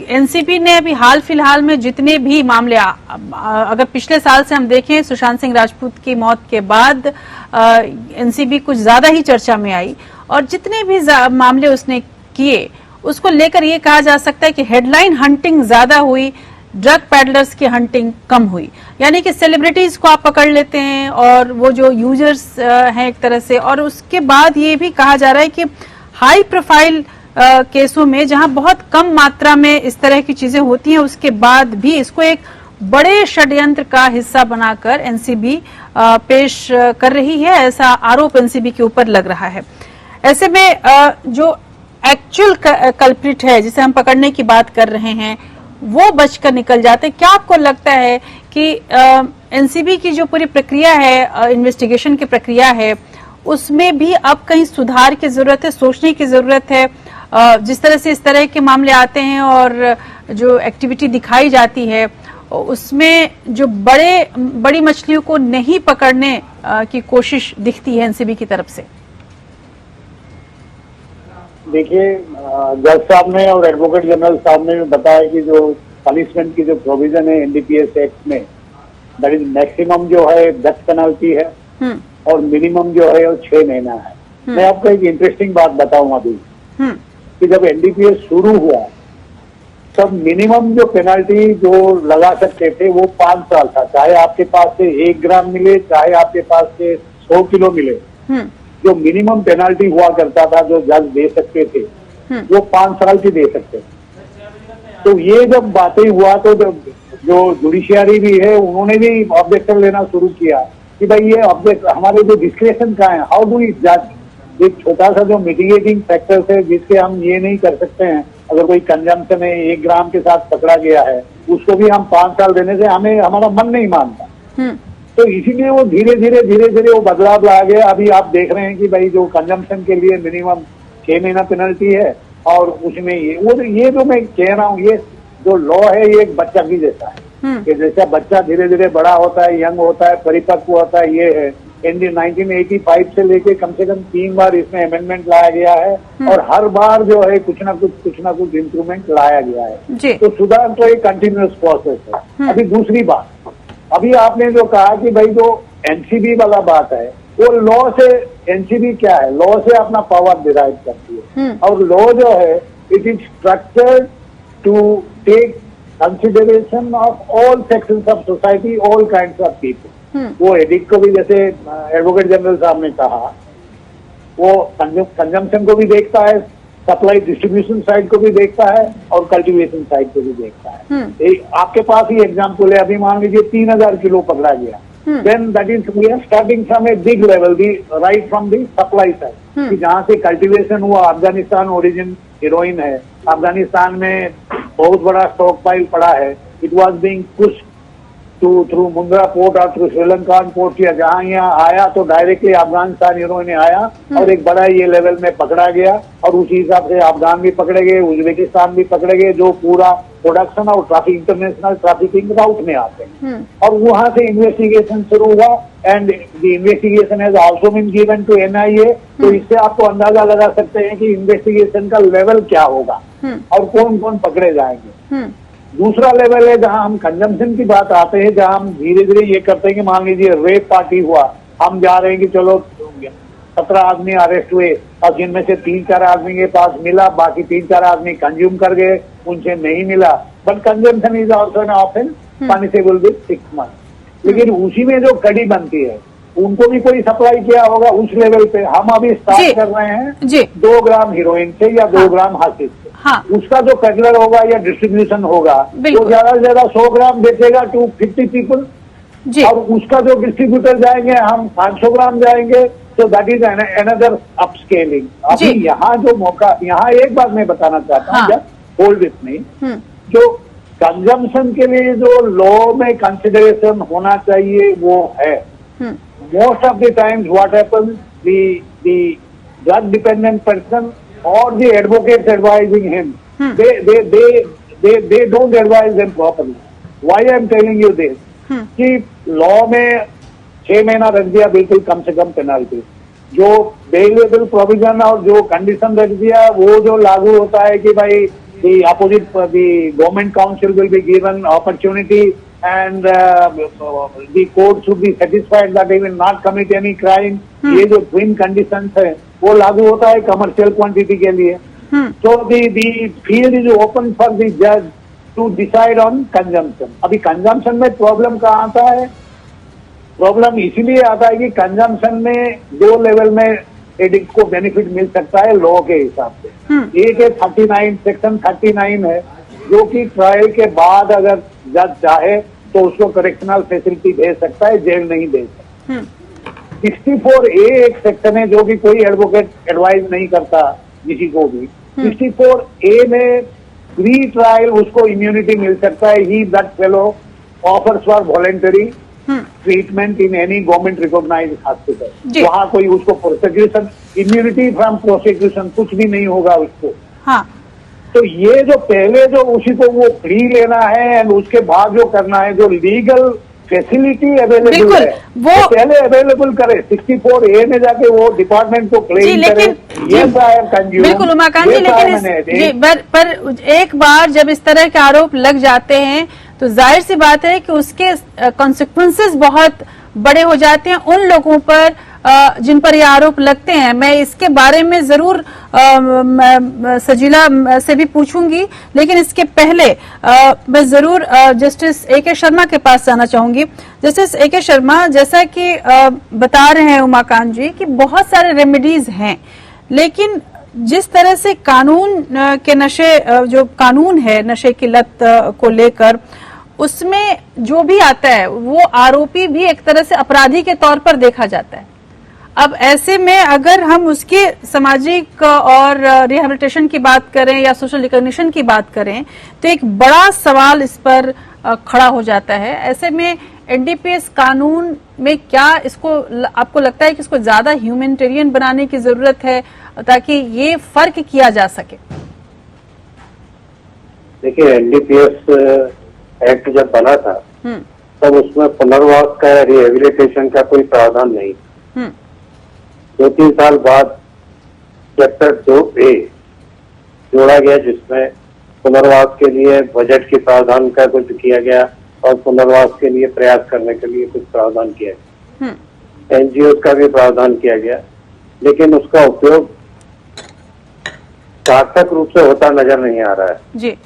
एनसीबी ने अभी हाल फिलहाल में जितने भी मामले, अगर पिछले साल से हम देखें, सुशांत सिंह राजपूत की मौत के बाद एनसीबी कुछ ज्यादा ही चर्चा में आई और जितने भी मामले उसने किए उसको लेकर ये कहा जा सकता है कि हेडलाइन हंटिंग ज्यादा हुई, ड्रग पैडलर्स की हंटिंग कम हुई। यानी कि सेलिब्रिटीज को आप पकड़ लेते हैं और वो जो यूजर्स हैं एक तरह से, और उसके बाद ये भी कहा जा रहा है कि हाई प्रोफाइल केसों में जहां बहुत कम मात्रा में इस तरह की चीजें होती हैं, उसके बाद भी इसको एक बड़े षड्यंत्र का हिस्सा बनाकर एनसीबी पेश कर रही है, ऐसा आरोप एनसीबी के ऊपर लग रहा है। ऐसे में जो एक्चुअल कल्प्रिट है जिसे हम पकड़ने की बात कर रहे हैं वो बचकर निकल जाते। क्या आपको लगता है कि एनसीबी की जो पूरी प्रक्रिया है, इन्वेस्टिगेशन की प्रक्रिया है, उसमें भी अब कहीं सुधार की जरूरत है, सोचने की जरूरत है? जिस तरह से इस तरह के मामले आते हैं और जो एक्टिविटी दिखाई जाती है उसमें जो बड़ी मछलियों को नहीं पकड़ने की कोशिश दिखती है एनसीबी की तरफ से। देखिए, जज साहब ने और एडवोकेट जनरल साहब ने बताया कि जो पनिशमेंट की जो प्रोविजन है एनडीपीएस एक्ट में, दैट इज मैक्सिमम जो है 10 पेनल्टी है और मिनिमम जो है वो 6 महीना है। मैं आपको एक इंटरेस्टिंग बात बताऊं अभी कि जब एनडीपीएस शुरू हुआ तब मिनिमम जो पेनल्टी जो लगा सकते थे वो 5 साल था, चाहे आपके पास से 1 ग्राम मिले, चाहे आपके पास से 100 किलो मिले। जो मिनिमम पेनल्टी हुआ करता था जो जज दे सकते थे वो 5 साल की दे सकते थे। तो ये जब बातें हुआ तो जो जुडिशियरी भी है उन्होंने भी ऑब्जेक्शन लेना शुरू किया कि भाई ये ऑब्जेक्ट हमारे जो डिस्क्रेशन का है, हाउ डू वी जज एक छोटा सा जो मिटिगेटिंग फैक्टर्स है जिससे हम ये नहीं कर सकते हैं। अगर कोई कंजम्पशन है 1 ग्राम के साथ पकड़ा गया है उसको भी हम 5 साल देने से हमारा मन नहीं मानता। तो इसीलिए वो धीरे धीरे वो बदलाव ला गया। अभी आप देख रहे हैं कि भाई जो कंजम्पशन के लिए मिनिमम 6 महीना पेनल्टी है और उसमें ये जो मैं कह रहा हूँ, ये जो लॉ है ये एक बच्चा की जैसा है कि जैसा बच्चा धीरे धीरे बड़ा होता है, यंग होता है, परिपक्व होता है, ये है। 1985 से लेके कम से कम 3 बार इसमें अमेंडमेंट लाया गया है और हर बार जो है कुछ ना कुछ इम्प्रूवमेंट लाया गया है। तो सुधार तो एक कंटिन्यूअस प्रोसेस है। अभी दूसरी बात, अभी आपने जो कहा कि भाई जो एनसीबी वाला बात है वो लॉ से, एनसीबी क्या है, लॉ से अपना पावर डिराइव करती है और लॉ जो है it is structured to take consideration of all sections of society, all kinds of people. वो एडिक्ट को भी, जैसे एडवोकेट जनरल साहब ने कहा, वो कंजम्पशन को भी देखता है, सप्लाई डिस्ट्रीब्यूशन साइड को भी देखता है और कल्टीवेशन साइड को भी देखता है। आपके पास ही एग्जाम्पल है, अभी मान लीजिए 3000 किलो पकड़ा गया then that is we are starting from a big level, right from the supply side. कि जहाँ से कल्टीवेशन हुआ, अफगानिस्तान ओरिजिन हीरोइन है, अफगानिस्तान में बहुत बड़ा स्टॉक पाइल पड़ा है. It was being pushed through Mundra port और थ्रू श्रीलंकान पोर्ट, या जहाँ यहाँ आया तो डायरेक्टली अफगानिस्तान हीरोइन आया और एक बड़ा ये लेवल में पकड़ा गया, और उसी हिसाब से अफगान भी पकड़े गए, उज्बेकिस्तान भी पकड़े गए, जो पूरा प्रोडक्शन और ट्रैफिक इंटरनेशनल ट्रैफिकिंग राउट में आते हैं. और वहां से इन्वेस्टिगेशन शुरू हुआ, and the investigation has also been given to NIA. तो इससे आपको अंदाजा लगा सकते हैं कि इन्वेस्टिगेशन का लेवल क्या होगा और कौन कौन पकड़े जाएंगे. दूसरा लेवल है जहां हम कंजम्पशन की बात आते हैं, जहां हम धीरे धीरे ये करते हैं कि मान लीजिए रेप पार्टी हुआ, हम जा रहे हैं कि चलो 17 आदमी अरेस्ट हुए और जिनमें से 3-4 आदमी के पास मिला, बाकी 3-4 आदमी कंज्यूम कर गए, उनसे नहीं मिला. But consumption is also an offence punishable with 6 months. लेकिन उसी में जो कड़ी बनती है, उनको भी कोई सप्लाई किया होगा उस लेवल पे. हम अभी स्टार्ट कर रहे हैं 2 ग्राम हीरोइन से या 2 ग्राम हाशिश से. उसका जो पेडलर होगा या डिस्ट्रीब्यूशन होगा तो ज्यादा से ज्यादा 100 ग्राम बेचेगा टू 50 पीपल, और उसका जो डिस्ट्रीब्यूटर जाएंगे हम 500 ग्राम जाएंगे. तो दैट इज अनदर अपस्केलिंग. अभी यहाँ जो मौका, यहाँ एक बात मैं बताना चाहता हूँ, जब होल्ड विथ मी, जो कंजम्पशन के लिए जो लॉ में कंसिडरेशन होना चाहिए वो है. Most of the times what happens, the drug dependent person or the advocates advising him, they don't advise them properly. Why I am telling you this? कि लॉ में 6 महीना रख दिया बिल्कुल कम से कम पेनाल्टी, जो बेलेबल प्रोविजन और जो कंडीशन रख दिया वो जो लागू होता है कि भाई the government counsel will be given opportunity and the court should be satisfied that they will not commit any crime. ये जो twin conditions है वो लागू होता है commercial quantity के लिए. So the field is open for the judge to decide on consumption. अभी consumption में प्रॉब्लम कहाँ आता है? प्रॉब्लम इसीलिए आता है कि कंजम्पशन में 2 लेवल में एडिक्ट को बेनिफिट मिल सकता है लॉ के हिसाब से. एक है 39, सेक्शन 39 है, जो कि ट्रायल के बाद अगर जज चाहे तो उसको करेक्शनल फैसिलिटी दे सकता है, जेल नहीं दे सकता. 64A एक सेक्शन है जो कि कोई एडवोकेट एडवाइज नहीं करता किसी को भी. 64A में प्री ट्रायल उसको इम्यूनिटी मिल सकता है. He that fellow offers for voluntary treatment in any government recognised hospital. वहां कोई उसको प्रोसिक्यूशन, इम्यूनिटी फ्रॉम प्रोसिक्यूशन कुछ भी नहीं होगा उसको. तो ये जो पहले जो उसी को वो फ्री लेना है एंड उसके बाद जो करना है, जो लीगल फैसिलिटी अवेलेबल है वो पहले अवेलेबल करे. 64A में जाके वो डिपार्टमेंट को क्लेम करे. बिल्कुल उमाकांत जी, लेकिन पर एक बार जब इस तरह के आरोप लग जाते हैं तो जाहिर सी बात है कि उसके कॉन्सिक्वेंसेस बहुत बड़े हो जाते हैं उन लोगों पर जिन पर ये आरोप लगते हैं. मैं इसके बारे में जरूर सजीला से भी पूछूंगी, लेकिन इसके पहले मैं जरूर जस्टिस A.K. शर्मा के पास जाना चाहूंगी. Justice A.K. शर्मा, जैसा कि बता रहे हैं उमाकांत जी कि बहुत सारे रेमेडीज हैं, लेकिन जिस तरह से कानून के जो कानून है नशे की लत को लेकर, उसमें जो भी आता है वो आरोपी भी एक तरह से अपराधी के तौर पर देखा जाता है. अब ऐसे में अगर हम उसके सामाजिक और रिहेबिलिटेशन की बात करें या सोशल रिकॉग्निशन की बात करें तो एक बड़ा सवाल इस पर खड़ा हो जाता है. ऐसे में NDPS कानून में क्या इसको आपको लगता है कि इसको ज्यादा ह्यूमैनिटेरियन बनाने की जरूरत है ताकि ये फर्क किया जा सके? देखिए, NDPS एक्ट जब बना था तब उसमें पुनर्वास का या रिहेबिलिटेशन का कोई प्रावधान नहीं. 2-3 साल बाद चैप्टर 2A जोड़ा गया जिसमें पुनर्वास के लिए बजट के प्रावधान का कुछ किया गया और पुनर्वास के लिए प्रयास करने के लिए कुछ प्रावधान किया गया. NGO का भी प्रावधान किया गया, लेकिन उसका उपयोग सार्थक रूप से होता नजर नहीं आ रहा है. जी.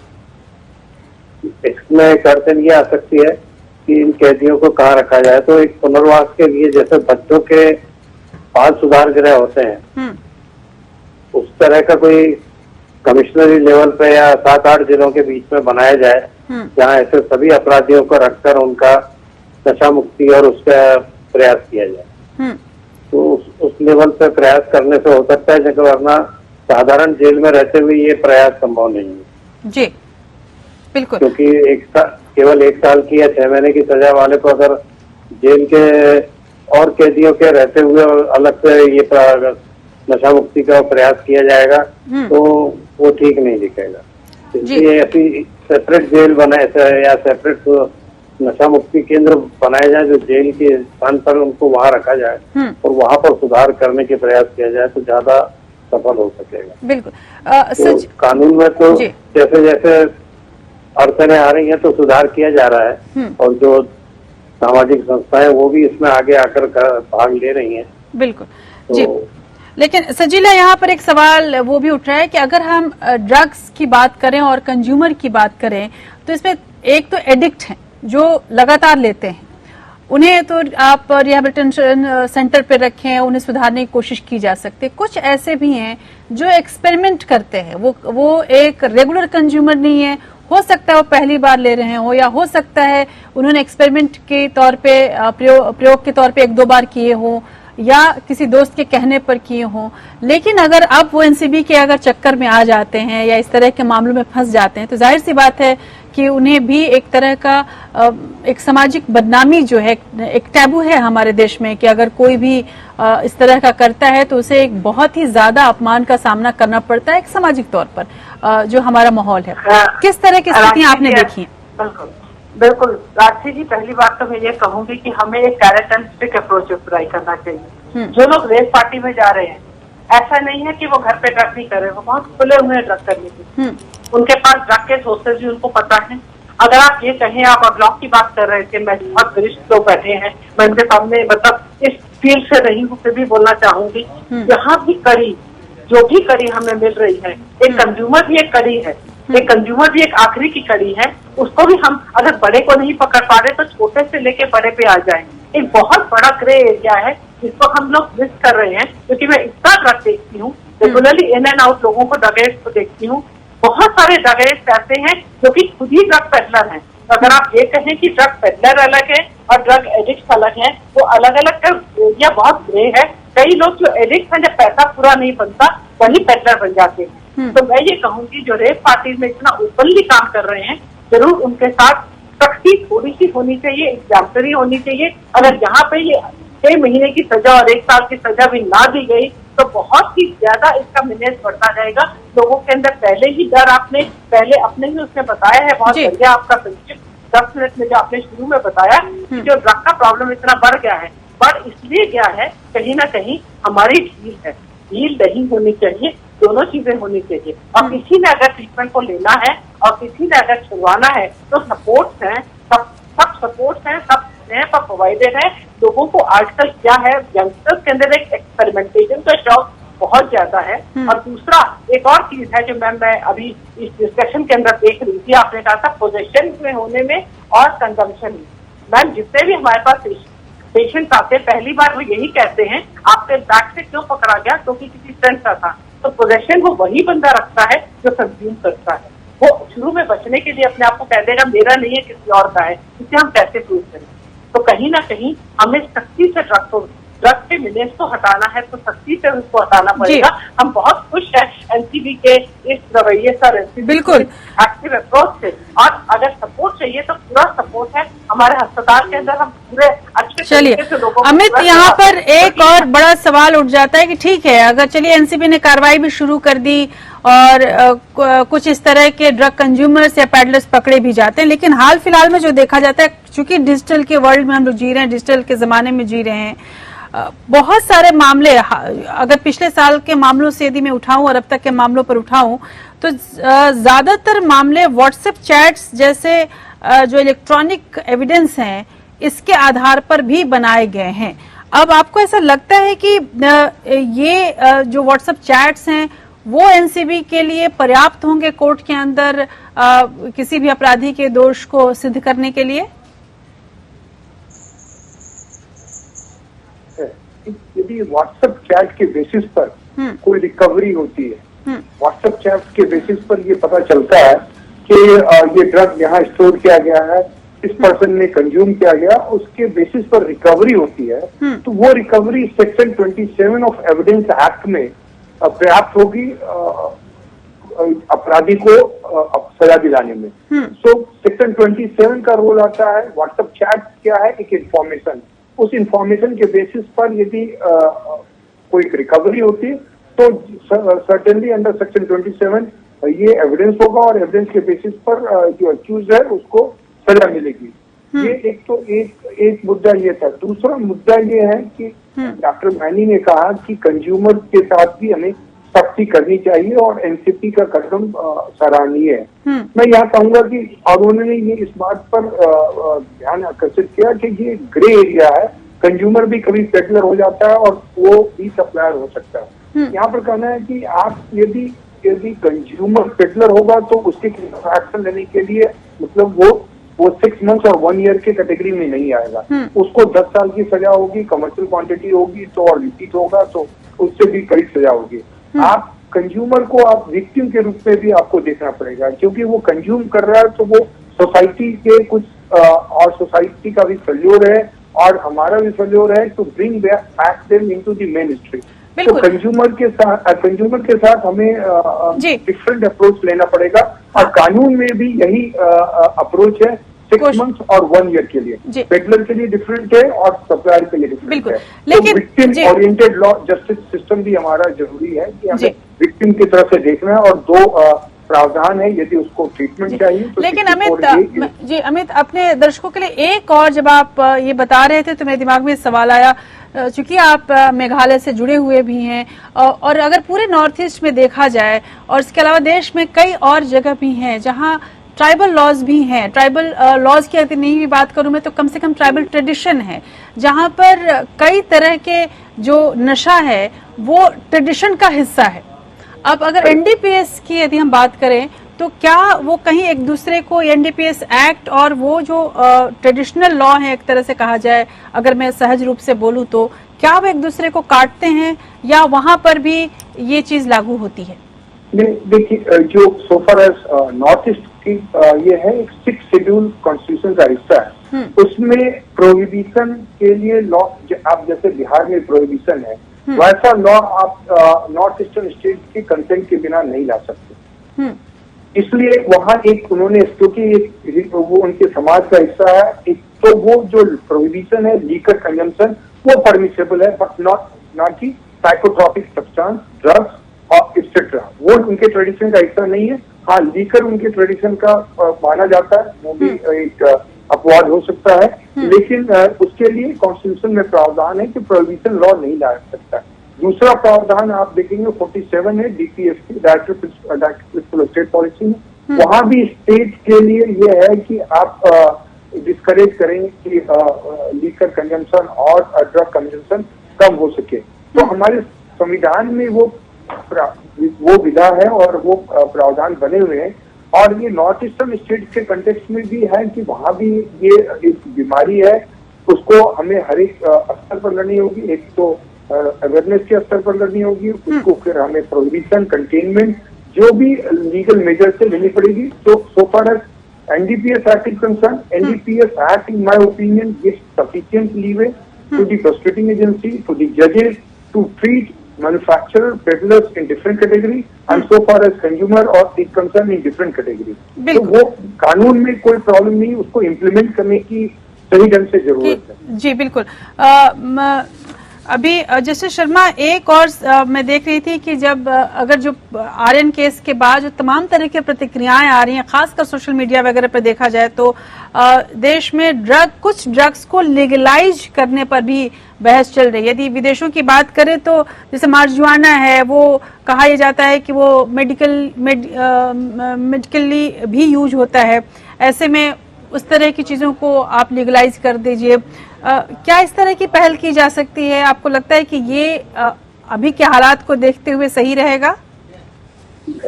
इसमें एक अड़चन ये आ सकती है कि इन कैदियों को कहाँ रखा जाए. तो एक पुनर्वास के लिए जैसे बच्चों के बाल सुधार गृह होते हैं, उस तरह का कोई कमिश्नरी लेवल पे या 7-8 जिलों के बीच में बनाया जाए, जहाँ ऐसे सभी अपराधियों को रखकर उनका नशा मुक्ति और उसका प्रयास किया जाए। तो उस लेवल पे प्रयास करने से हो सकता है, जबकि वरना साधारण जेल में रहते हुए ये प्रयास संभव नहीं है जी, बिल्कुल। क्योंकि केवल 1 साल की या 6 महीने की सजा वाले को अगर जेल के और कैदियों के रहते हुए अलग से ये नशा मुक्ति का प्रयास किया जाएगा तो वो ठीक नहीं दिखेगा। इसलिए ऐसी सेपरेट जेल बनाए या सेपरेट नशा मुक्ति केंद्र बनाए जाए जो जेल के स्थान पर उनको वहाँ रखा जाए और वहाँ पर सुधार करने के प्रयास किया जाए तो ज्यादा सफल हो सकेगा। बिल्कुल। तो कानून में तो जैसे जैसे अड़चनें आ रही हैं तो सुधार किया जा रहा है और जो सामाजिक संस्थाएं वो भी इसमें आगे आकर भाग ले रही हैं। बिल्कुल जी। लेकिन सजीला, यहाँ पर एक सवाल वो भी उठ रहा है कि अगर हम ड्रग्स की बात करें और कंज्यूमर की बात करें तो इसमें एक तो एडिक्ट हैं जो लगातार लेते हैं, उन्हें तो आप रिहैबिलिटेशन सेंटर पे रखें, उन्हें सुधारने की कोशिश की जा सकती है। कुछ ऐसे भी हैं जो एक्सपेरिमेंट करते हैं, वो एक रेगुलर कंज्यूमर नहीं है, हो सकता है वो पहली बार ले रहे हो या हो सकता है उन्होंने एक्सपेरिमेंट के तौर पे प्रयोग के तौर पे 1-2 बार किए हो या किसी दोस्त के कहने पर किए हों। लेकिन अगर अब वो एनसीबी के अगर चक्कर में आ जाते हैं या इस तरह के मामलों में फंस जाते हैं तो जाहिर सी बात है कि उन्हें भी एक तरह का एक सामाजिक बदनामी जो है, एक टैबू है हमारे देश में कि अगर कोई भी इस तरह का करता है तो उसे एक बहुत ही ज्यादा अपमान का सामना करना पड़ता है एक सामाजिक तौर पर जो हमारा माहौल है। किस तरह की स्थितियां आपने देखी हैं? बिल्कुल बिल्कुल राशि जी, पहली बात तो मैं ये कहूंगी कि हमें एक carrot and stick approach apply करना चाहिए। जो लोग रेव पार्टी में जा रहे हैं, ऐसा नहीं है कि वो घर पे ड्रग नहीं कर रहे, वो बहुत खुले हुए हैं ड्रग करने के। उनके पास ड्रग के सोर्सेज भी उनको पता है। अगर आप ये कहें, आप ब्लॉक की बात कर रहे थे, मैं बहुत वरिष्ठ लोग बैठे हैं, मैं उनके सामने मतलब इस फील्ड से रही हूँ, फिर भी बोलना चाहूंगी, यहाँ भी कड़ी, जो भी कड़ी हमें मिल रही है, एक कंज्यूमर भी एक कड़ी है, एक कंज्यूमर भी एक आखिरी की कड़ी है। उसको भी हम अगर बड़े को नहीं पकड़ पा रहे तो छोटे से लेके बड़े पे आ जाएंगे। एक बहुत बड़ा ग्रे एरिया है जिसको हम लोग मिस कर रहे हैं, क्योंकि मैं इतना ड्रग देखती हूँ, रेगुलरली इन एंड आउट लोगों को ड्रग एडिक्ट को देखती हूँ। बहुत सारे ड्रग एडिक्ट ऐसे हैं जो कि खुद ही ड्रग पेडलर हैं। तो अगर आप ये कहें कि ड्रग पेडलर अलग है और ड्रग एडिक्ट अलग है, तो अलग अलग का एरिया बहुत ग्रे है। कई लोग जो एडिक्ट हैं, जब पैसा पूरा नहीं बनता वही पेडलर बन जाते हैं। तो मैं ये कहूंगी जो रेप पार्टीज में इतना ओपनली काम कर रहे हैं, जरूर उनके साथ सख्ती थोड़ी सी होनी चाहिए, एग्जाम्पलरी होनी चाहिए। अगर यहाँ पे ये 6 महीने की सजा और 1 साल की सजा भी ना दी गई तो बहुत ही ज्यादा इसका मिनेज बढ़ता जाएगा। लोगों के अंदर पहले ही डर, आपने पहले अपने ही उसमें बताया है, बहुत बढ़िया आपका संक्षिप्त 10 मिनट में जो आपने शुरू में बताया कि जो ड्रग का प्रॉब्लम इतना बढ़ गया है, बढ़ इसलिए गया है कहीं ना कहीं हमारी ढील है। ढील नहीं होनी चाहिए, दोनों चीजें होनी चाहिए। और किसी ने अगर ट्रीटमेंट को लेना है और किसी ने अगर छुड़वाना है तो सपोर्ट्स हैं, सब सपोर्ट्स हैं, सब पर प्रोवाइडेड है। लोगों को आजकल क्या है, यंगस्टर्स के अंदर एक एक्सपेरिमेंटेशन का शौक बहुत ज्यादा है। और दूसरा एक और चीज है जो मैं अभी इस डिस्कशन के अंदर देख रही थी, आपने कहा था पोजेशन में होने में और कंजम्पशन में। मैम, जितने भी हमारे पास पेशेंट आते हैं, पहली बार वो यही कहते हैं आपके बैक से क्यों पकड़ा गया, क्योंकि किसी फ्रेंड का था। तो पोजेशन वो वही बंदा रखता है जो कंज्यूम करता है। वो शुरू में बचने के लिए अपने आप को कह देगा मेरा नहीं है किसी और का है, इसे हम कैसे प्रूव करें। तो कहीं ना कहीं हमें सख्ती से ड्रग के मिनेज को हटाना है, तो सख्ती से उसको हटाना पड़ेगा। हम बहुत खुश हैं एनसीबी के इस रवैये से, बिल्कुल एक्टिव अप्रोच से। और अगर सपोर्ट चाहिए तो पूरा सपोर्ट है हमारे अस्पताल के अंदर, हम पूरे अच्छे चलिए अमित, यहाँ पर एक और बड़ा सवाल उठ जाता है कि ठीक है, अगर चलिए एनसीबी ने कार्रवाई भी शुरू कर दी और कुछ इस तरह के ड्रग कंज्यूमर्स या पैडलर्स पकड़े भी जाते हैं, लेकिन हाल फिलहाल में जो देखा जाता है, चूंकि डिजिटल के वर्ल्ड में हम लोग जी रहे हैं, डिजिटल के जमाने में जी रहे हैं, बहुत सारे मामले, अगर पिछले साल के मामलों से यदि मैं उठाऊं और अब तक के मामलों पर उठाऊं तो ज्यादातर मामले व्हाट्सएप चैट्स जैसे जो इलेक्ट्रॉनिक एविडेंस हैं इसके आधार पर भी बनाए गए हैं। अब आपको ऐसा लगता है कि ये जो व्हाट्सएप चैट्स हैं वो एनसीबी के लिए पर्याप्त होंगे कोर्ट के अंदर किसी भी अपराधी के दोष को सिद्ध करने के लिए? यदि व्हाट्सएप चैट के बेसिस पर कोई रिकवरी होती है, व्हाट्सएप चैट के बेसिस पर ये पता चलता है कि ये ड्रग यहाँ स्टोर किया गया है, इस पर्सन ने कंज्यूम किया गया, उसके बेसिस पर रिकवरी होती है, तो वो recovery section 27 of evidence act में पर्याप्त होगी अपराधी को सजा दिलाने में। सो सेक्शन 27 का रोल आता है, व्हाट्सएप चैट क्या है, एक इंफॉर्मेशन, उस इंफॉर्मेशन के बेसिस पर यदि कोई रिकवरी होती है तो सर्टेनली अंडर सेक्शन 27 ये एविडेंस होगा और एविडेंस के बेसिस पर जो अक्यूज है उसको सजा मिलेगी। ये एक मुद्दा ये था। दूसरा मुद्दा ये है कि डॉक्टर मैनी ने कहा कि कंज्यूमर के साथ भी हमें सख्ती करनी चाहिए और एनसीपी का कदम सराहनीय है। मैं यहाँ कहूंगा कि और उन्होंने ये इस बात पर ध्यान आकर्षित किया कि ये ग्रे एरिया है, कंज्यूमर भी कभी पेडलर हो जाता है और वो भी सप्लायर हो सकता है। यहाँ पर कहना है कि आप यदि कंज्यूमर पेडलर होगा तो उसके खिलाफ एक्शन लेने के लिए मतलब वो 6 मंथ्स और 1 ईयर के कैटेगरी में नहीं आएगा। उसको 10 साल की सजा होगी, कमर्शियल क्वांटिटी होगी तो और रिपीट होगा तो उससे भी कड़ी सजा होगी। आप कंज्यूमर को आप विक्टिम के रूप में भी आपको देखना पड़ेगा, क्योंकि वो कंज्यूम कर रहा है तो वो सोसाइटी के कुछ और सोसाइटी का भी फेल्योर है और हमारा भी फेल्योर है to bring back them into the mainstream. तो कंज्यूमर के साथ हमें डिफरेंट अप्रोच लेना पड़ेगा और कानून में भी यही अप्रोच है 6 मंथ्स और 1 ईयर के लिए। पेडलर के लिए डिफरेंट है और सप्लायर के लिए डिफरेंट है। लेकिन victim oriented law justice system भी हमारा जरूरी है कि हमें विक्टिम की तरफ से देखना है और 2 प्रावधान है यदि उसको ट्रीटमेंट चाहिए तो। लेकिन अमित अपने दर्शकों के लिए एक और, जब आप ये बता रहे थे तो मेरे दिमाग में सवाल आया, चूंकि आप मेघालय से जुड़े हुए भी हैं और अगर पूरे नॉर्थ ईस्ट में देखा जाए और इसके अलावा देश में कई और जगह भी हैं जहां ट्राइबल लॉज भी हैं। ट्राइबल लॉज की अगर नहीं भी बात करूं मैं तो कम से कम ट्राइबल ट्रेडिशन है जहां पर कई तरह के जो नशा है वो ट्रेडिशन का हिस्सा है। अब अगर एनडीपीएस की यदि हम बात करें तो क्या वो कहीं एक दूसरे को एनडीपीएस एक्ट और वो जो ट्रेडिशनल लॉ है एक तरह से कहा जाए, अगर मैं सहज रूप से बोलूं तो क्या वो एक दूसरे को काटते हैं या वहां पर भी ये चीज लागू होती है? देखिए, जो सोफर एज नॉर्थ ईस्ट की ये है एक 6 शेड्यूल कॉन्स्टिट्यूशन का हिस्सा है, उसमें प्रोहिबिशन के लिए लॉ, आप जैसे बिहार में प्रोहिबिशन है वैसा लॉ आप नॉर्थ ईस्टर्न स्टेट के कंसेंट के बिना नहीं ला सकते। इसलिए वहाँ एक उन्होंने, क्योंकि वो उनके समाज का हिस्सा है, एक तो वो जो प्रोहिबिशन है लीकर कंजम्पशन वो परमिसेबल है बट नॉट की साइकोट्रॉपिक सब्सटेंस, ड्रग्स और एक्सेट्रा, वो उनके ट्रेडिशन का हिस्सा नहीं है। हाँ, लीकर उनके ट्रेडिशन का माना जाता है, वो भी एक अपवाद हो सकता है, लेकिन उसके लिए कॉन्स्टिट्यूशन में प्रावधान है कि प्रोहिबिशन लॉ नहीं ला सकता। दूसरा प्रावधान आप देखेंगे 47 है डीपीएफ की, डायरेक्टर प्रिंसिपल स्टेट पॉलिसी में, वहां भी स्टेट के लिए ये है कि आप डिस्करेज करें कि लीकर कंजम्पशन और ड्रग कंजम्पशन कम हो सके। तो हमारे संविधान में वो विधा है और वो प्रावधान बने हुए हैं और ये नॉर्थ ईस्टर्न स्टेट के कंटेक्स्ट में भी है कि वहां भी ये एक बीमारी है, उसको हमें हर एक स्तर पर लड़नी होगी। एक तो अवेयरनेस के स्तर पर लड़नी होगी, उसको फिर हमें प्रोहिबिशन, कंटेनमेंट जो भी लीगल मेजर से लेनी पड़ेगी। तो so far as NDPS act is concerned, NDPS act in my opinion gives sufficient leeway to the prosecuting agency, to the जजेस to treat manufacturer, peddlers in different category and so far as consumer or is concerned in different category. तो वो कानून में कोई problem नहीं, उसको implement करने की सही ढंग से जरूरत है। जी बिल्कुल। अभी जस्टिस शर्मा, एक और मैं देख रही थी कि जब अगर जो आर्यन केस के बाद जो तमाम तरह की प्रतिक्रियाएं आ रही हैं, खासकर सोशल मीडिया वगैरह पर देखा जाए तो देश में कुछ ड्रग्स को लीगलाइज करने पर भी बहस चल रही है। यदि विदेशों की बात करें तो जैसे मार्जुआना है, वो कहा यह जाता है कि वो मेडिकली भी यूज होता है, ऐसे में उस तरह की चीजों को आप लीगलाइज कर दीजिए। क्या इस तरह की पहल की जा सकती है? आपको लगता है कि ये अभी के हालात को देखते हुए सही रहेगा?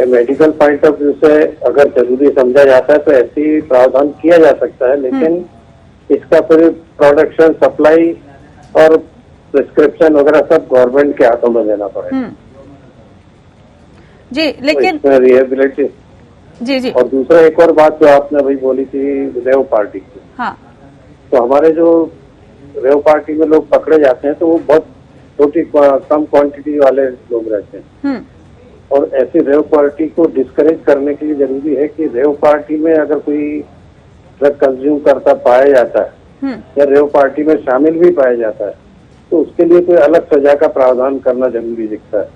मेडिकल पॉइंट ऑफ व्यू से अगर जरूरी समझा जाता है तो ऐसे ही प्रावधान किया जा सकता है, लेकिन इसका पूरी प्रोडक्शन, सप्लाई और प्रिस्क्रिप्शन वगैरह सब गवर्नमेंट के हाथों में लेना पड़ेगा। जी, लेकिन रिहेबिलिटी। जी। और दूसरा एक और बात जो आपने अभी बोली थी विदेव पार्टी की, हाँ। तो हमारे जो रेव पार्टी में लोग पकड़े जाते हैं तो वो बहुत छोटी कम क्वांटिटी वाले लोग रहते हैं। और ऐसी रेव पार्टी को डिस्करेज करने के लिए जरूरी है कि रेव पार्टी में अगर कोई ड्रग कंज्यूम करता पाया जाता है या रेव पार्टी में शामिल भी पाया जाता है तो उसके लिए कोई अलग सजा का प्रावधान करना जरूरी दिखता है,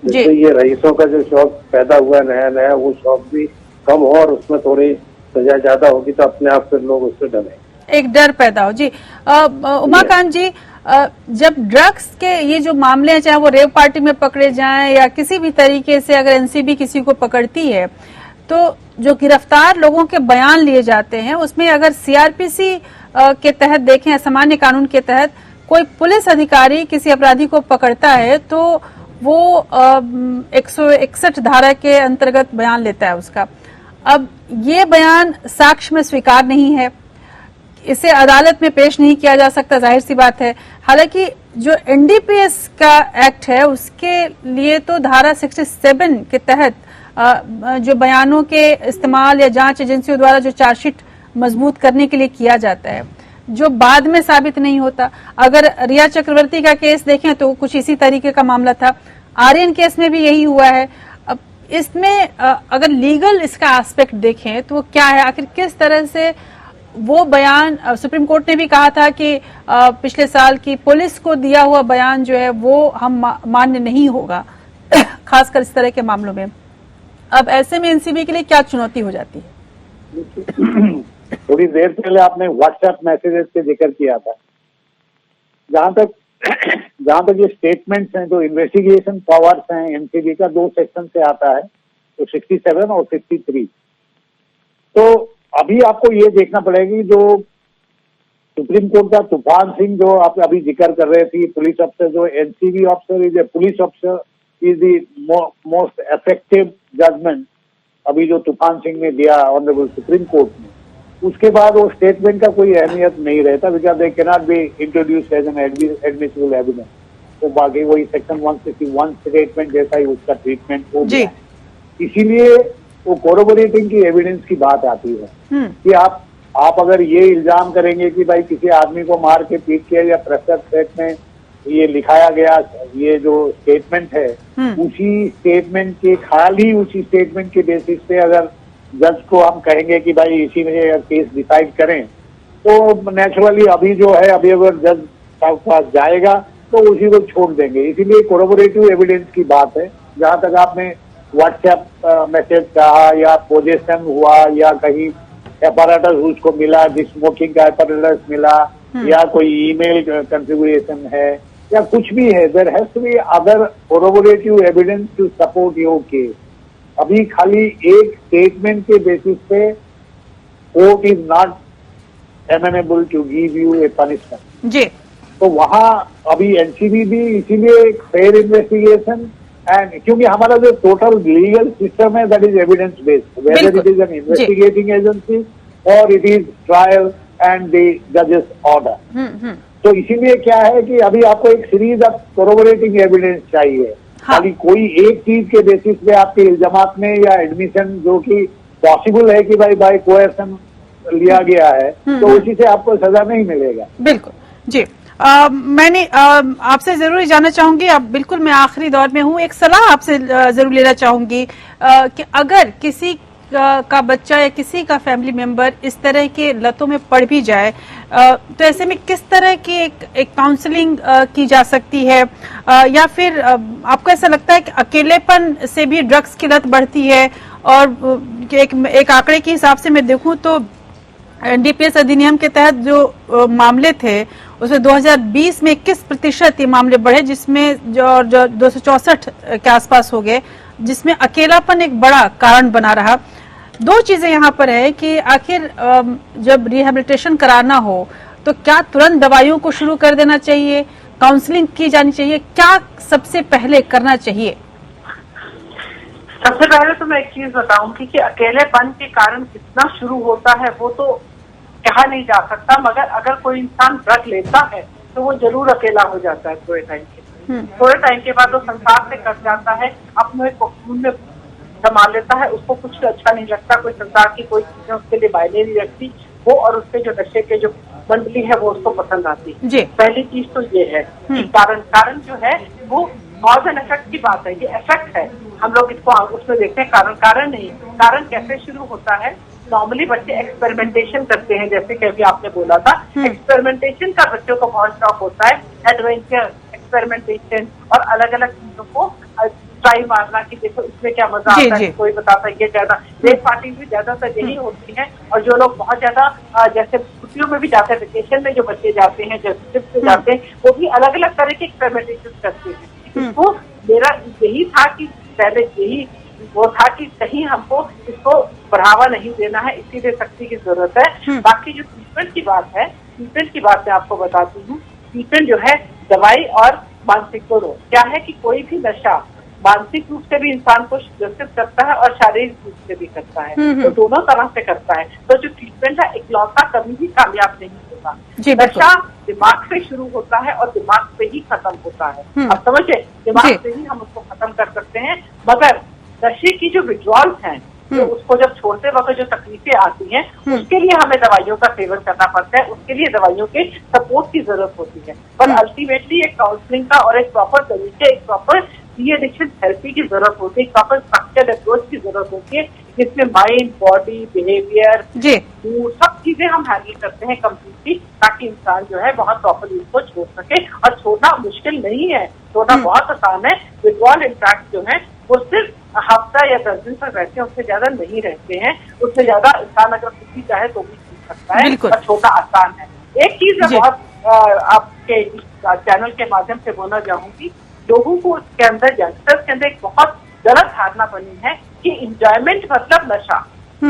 जिससे ये रईसों का जो शौक पैदा हुआ नया नया वो शौक भी कम हो और उसमें थोड़ी सजा ज्यादा होगी तो अपने आप फिर लोग उससे डरे, एक डर पैदा हो। जी उमाकांत जी, जब ड्रग्स के ये जो मामले हैं, चाहे वो रेव पार्टी में पकड़े जाएं या किसी भी तरीके से अगर एनसीबी किसी को पकड़ती है तो जो गिरफ्तार लोगों के बयान लिए जाते हैं उसमें अगर सीआरपीसी के तहत देखें, सामान्य कानून के तहत कोई पुलिस अधिकारी किसी अपराधी को पकड़ता है तो वो 161 धारा के अंतर्गत बयान लेता है उसका। अब ये बयान साक्ष्य में स्वीकार नहीं है, इसे अदालत में पेश नहीं किया जा सकता, जाहिर सी बात है। हालांकि जो एनडीपीएस का एक्ट है उसके लिए तो धारा 67 के तहत जो बयानों के इस्तेमाल या जांच एजेंसियों द्वारा जो चार्जशीट मजबूत करने के लिए किया जाता है, जो बाद में साबित नहीं होता। अगर रिया चक्रवर्ती का केस देखें तो कुछ इसी तरीके का मामला था, आर्यन केस में भी यही हुआ है। अब इसमें अगर लीगल इसका एस्पेक्ट देखें तो क्या है, आखिर किस तरह से वो बयान, सुप्रीम कोर्ट ने भी कहा था कि पिछले साल की पुलिस को दिया हुआ बयान जो है वो हम मान्य नहीं होगा खासकर इस तरह के मामलों में। अब ऐसे में एनसीबी के लिए क्या चुनौती हो जाती है? थोड़ी देर पहले आपने व्हाट्सएप मैसेजेस पे जिक्र किया था, जहां तक ये स्टेटमेंट्स हैं, जो इन्वेस्टिगेशन पावर्स हैं एनसीबी का, 2 सेक्शन से आता है, तो 67 और 63। तो अभी आपको ये देखना पड़ेगा कि जो सुप्रीम कोर्ट का तूफान सिंह जो आप अभी जिक्र कर रहे थे, पुलिस अफसर, जो NCB officer is a police officer is the most effective judgement अभी जो तूफान सिंह ने दिया ऑनरेबल सुप्रीम कोर्ट में, उसके बाद वो स्टेटमेंट का कोई अहमियत नहीं रहता, because they can not be introduced as an admissible evidence. तो बाकी वही सेक्शन 161 स्टेटमेंट जैसा ही उसका ट्रीटमेंट हो गया। इसीलिए वो कोरोबोरेटिंग की एविडेंस की बात आती है कि आप अगर ये इल्जाम करेंगे कि भाई किसी आदमी को मार के पीट के या प्रेशर थ्रेट में ये लिखाया गया, ये जो स्टेटमेंट है उसी स्टेटमेंट के खाली उसी स्टेटमेंट के बेसिस पे अगर जज को हम कहेंगे कि भाई इसी में अगर केस डिसाइड करें तो नेचुरली अभी जो है, अभी अगर जज के पास जाएगा तो उसी को छोड़ देंगे। इसीलिए कोरोबोरेटिव एविडेंस की बात है। जहां तक आपने व्हाट्सएप मैसेज कहा या पोजेशन हुआ या कहीं एपरेटस उसको मिला, स्मोकिंग का एपरेटस मिला या कोई ईमेल कॉन्फ़िगरेशन है या कुछ भी है, there has to be other corroborative evidence to support your case. अभी खाली एक स्टेटमेंट के बेसिस पे court is not amenable to give you a punishment जी। तो वहां अभी एनसीबी भी इसीलिए एक फेयर इन्वेस्टिगेशन एंड, क्योंकि हमारा जो टोटल लीगल सिस्टम है that is evidence based, whether it is an investigating agency और it is trial and the जजेस ऑर्डर। तो इसीलिए क्या है कि अभी आपको एक सीरीज ऑफ कोरोबोरेटिंग एविडेंस चाहिए। खाली कोई एक चीज के बेसिस पे आपके इल्जामात में या एडमिशन जो कि पॉसिबल है कि भाई बाय कोएर्सन लिया गया है तो उसी से आपको सजा नहीं मिलेगा। बिल्कुल जी। मैंने आपसे जरूर जानना चाहूंगी, अब बिल्कुल मैं आखिरी दौर में हूँ, एक सलाह आपसे जरूर लेना चाहूंगी कि अगर किसी का बच्चा या किसी का फैमिली मेंबर इस तरह के लतों में पड़ भी जाए तो ऐसे में किस तरह की एक काउंसलिंग की जा सकती है, या फिर आपको ऐसा लगता है कि अकेलेपन से भी ड्रग्स की लत बढ़ती है? और एक आंकड़े के हिसाब से मैं देखूं तो एनडीपीएस अधिनियम के तहत जो मामले थे उसमें 2020 में 21% ये मामले बढ़े, जिसमें जो 264 के आसपास हो गए, जिसमें अकेलापन एक बड़ा कारण बना रहा। 2 चीजें यहाँ पर है कि आखिर जब रिहेबिलिटेशन कराना हो तो क्या तुरंत दवाइयों को शुरू कर देना चाहिए, काउंसलिंग की जानी चाहिए, क्या सबसे पहले करना चाहिए? सबसे पहले तो मैं एक चीज बताऊंगी कि अकेलेपन के कारण कितना शुरू होता है वो तो कहा नहीं जा सकता, मगर अगर कोई इंसान ड्रग लेता है तो वो जरूर अकेला हो जाता है थोड़े टाइम के बाद वो संसार से कट जाता है, अपने को खून में संभाल लेता है, उसको कुछ अच्छा नहीं लगता, कोई संसार की कोई चीजें उसके लिए मायने नहीं रखती, वो और उसके जो नशे के जो मंडली है वो उसको पसंद आती है। जी। पहली चीज तो ये है कि कारण जो है वो कॉज एंड इफेक्ट की बात है, ये इफेक्ट है। हम लोग इसको उसमें देखते हैं, कारण नहीं। कारण कैसे शुरू होता है? नॉर्मली बच्चे एक्सपेरिमेंटेशन करते हैं, जैसे कि अभी आपने बोला था, एक्सपेरिमेंटेशन का बच्चों को बहुत शौक होता है, एडवेंचर, एक्सपेरिमेंटेशन और अलग अलग चीजों को ट्राई मारना कि देखो इसमें क्या मजा आता है। कोई बताता है ये ज्यादा रेस पार्टी भी ज्यादातर यही होती है। और जो लोग बहुत ज्यादा जैसे छुट्टियों में भी जाते हैं, वेकेशन में जो बच्चे जाते हैं, जैसे ट्रिप पे जाते हैं, वो भी अलग अलग तरह के एक्सपेरिमेंटेशन करते हैं। इसको मेरा यही था कि पहले यही वो था कि कहीं हमको इसको बढ़ावा नहीं देना है, इसीलिए सख्ती की जरूरत है। बाकी जो ट्रीटमेंट की बात है, ट्रीटमेंट की बात मैं आपको बताती हूँ। ट्रीटमेंट जो है दवाई और मानसिक दोनों। क्या है कि कोई भी नशा मानसिक रूप से भी इंसान को ग्रसित करता है और शारीरिक रूप से भी करता है, तो दोनों तरह से करता है। तो जो ट्रीटमेंट है इकलौता कभी भी कामयाब नहीं होता। नशा दिमाग से शुरू होता है और दिमाग से ही खत्म होता है। अब समझे, दिमाग से ही हम उसको खत्म कर सकते हैं। मगर नशे की जो विड्रॉल्स हैं, तो उसको जब छोड़ते वक्त जो तकलीफें आती हैं, उसके लिए हमें दवाइयों का सेवन करना पड़ता है, उसके लिए दवाइयों के सपोर्ट की जरूरत होती है। पर अल्टीमेटली एक काउंसलिंग का और एक प्रॉपर तरीके, एक प्रॉपर डी एडिक्शन थेरेपी की जरूरत होती है, एक प्रॉपर स्ट्रक्चर्ड अप्रोच की जरूरत होती है, जिसमें माइंड, बॉडी, बिहेवियर, मूड सब चीजें हम हैंडल करते हैं कम्प्लीटली, ताकि इंसान जो है बहुत प्रॉपरली उसको छोड़ सके। और छोड़ना मुश्किल नहीं है, छोड़ना बहुत आसान है। विड्रॉल इम्पैक्ट जो है वो सिर्फ हफ्ता या 10 दिन तक रहते हैं, उससे ज्यादा नहीं रहते हैं। उससे ज्यादा इंसान अगर कुछ भी चाहे तो भी छूट सकता है, और छोटा आसान है। एक चीज मैं बहुत आपके चैनल के माध्यम से बोलना चाहूंगी, लोगों को इसके अंदर, यंगस्टर्स के अंदर एक बहुत गलत धारणा बनी है कि इंजॉयमेंट मतलब नशा।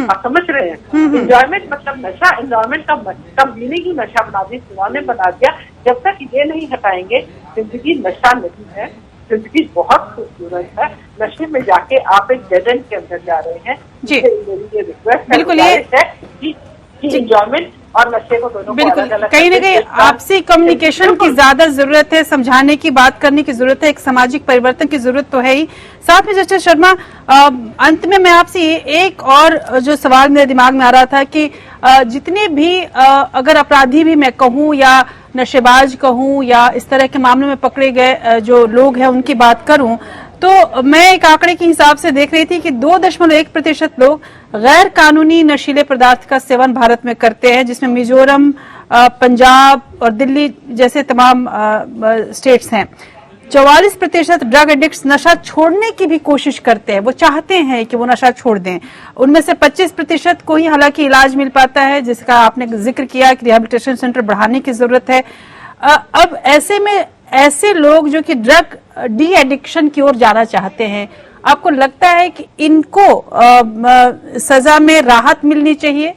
आप समझ रहे हैं, इंजॉयमेंट मतलब नशा, एंजॉयमेंट का मीनिंग ही नशा बना दिया, सिनोनिम बना दिया। जब तक ये नहीं हटाएंगे, जिंदगी नशा नहीं है, जिंदगी बहुत खूबसूरत है। नशे में जाके आप एक डेड एंड के अंदर जा रहे हैं। जी, मेरी ये रिक्वेस्ट है कि इंजॉयमेंट और नशे को दोनों बिल्कुल कहीं न कहीं आपसी कम्युनिकेशन की ज्यादा जरूरत है, समझाने की, बात करने की जरूरत है, एक सामाजिक परिवर्तन की जरूरत तो है ही। साथ में जस्टिस शर्मा, अंत में मैं आपसे एक और जो सवाल मेरे दिमाग में आ रहा था कि जितने भी अगर अपराधी भी मैं कहूँ या नशेबाज कहूँ या इस तरह के मामलों में पकड़े गए जो लोग हैं उनकी बात करूं, तो मैं एक आंकड़े के हिसाब से देख रही थी कि 2.1% लोग गैर कानूनी नशीले पदार्थ का सेवन भारत में करते हैं, जिसमें मिजोरम, पंजाब और दिल्ली जैसे तमाम स्टेट्स हैं। 44% ड्रग एडिक्ट्स नशा छोड़ने की भी कोशिश करते हैं, वो चाहते हैं कि वो नशा छोड़ दें। उनमें से 25% को ही हालांकि इलाज मिल पाता है, जिसका आपने जिक्र किया कि रिहैबिलिटेशन सेंटर बढ़ाने की जरूरत है। अब ऐसे में ऐसे लोग जो कि ड्रग डी एडिक्शन की ओर जाना चाहते हैं, आपको लगता है कि इनको सजा में राहत मिलनी चाहिए?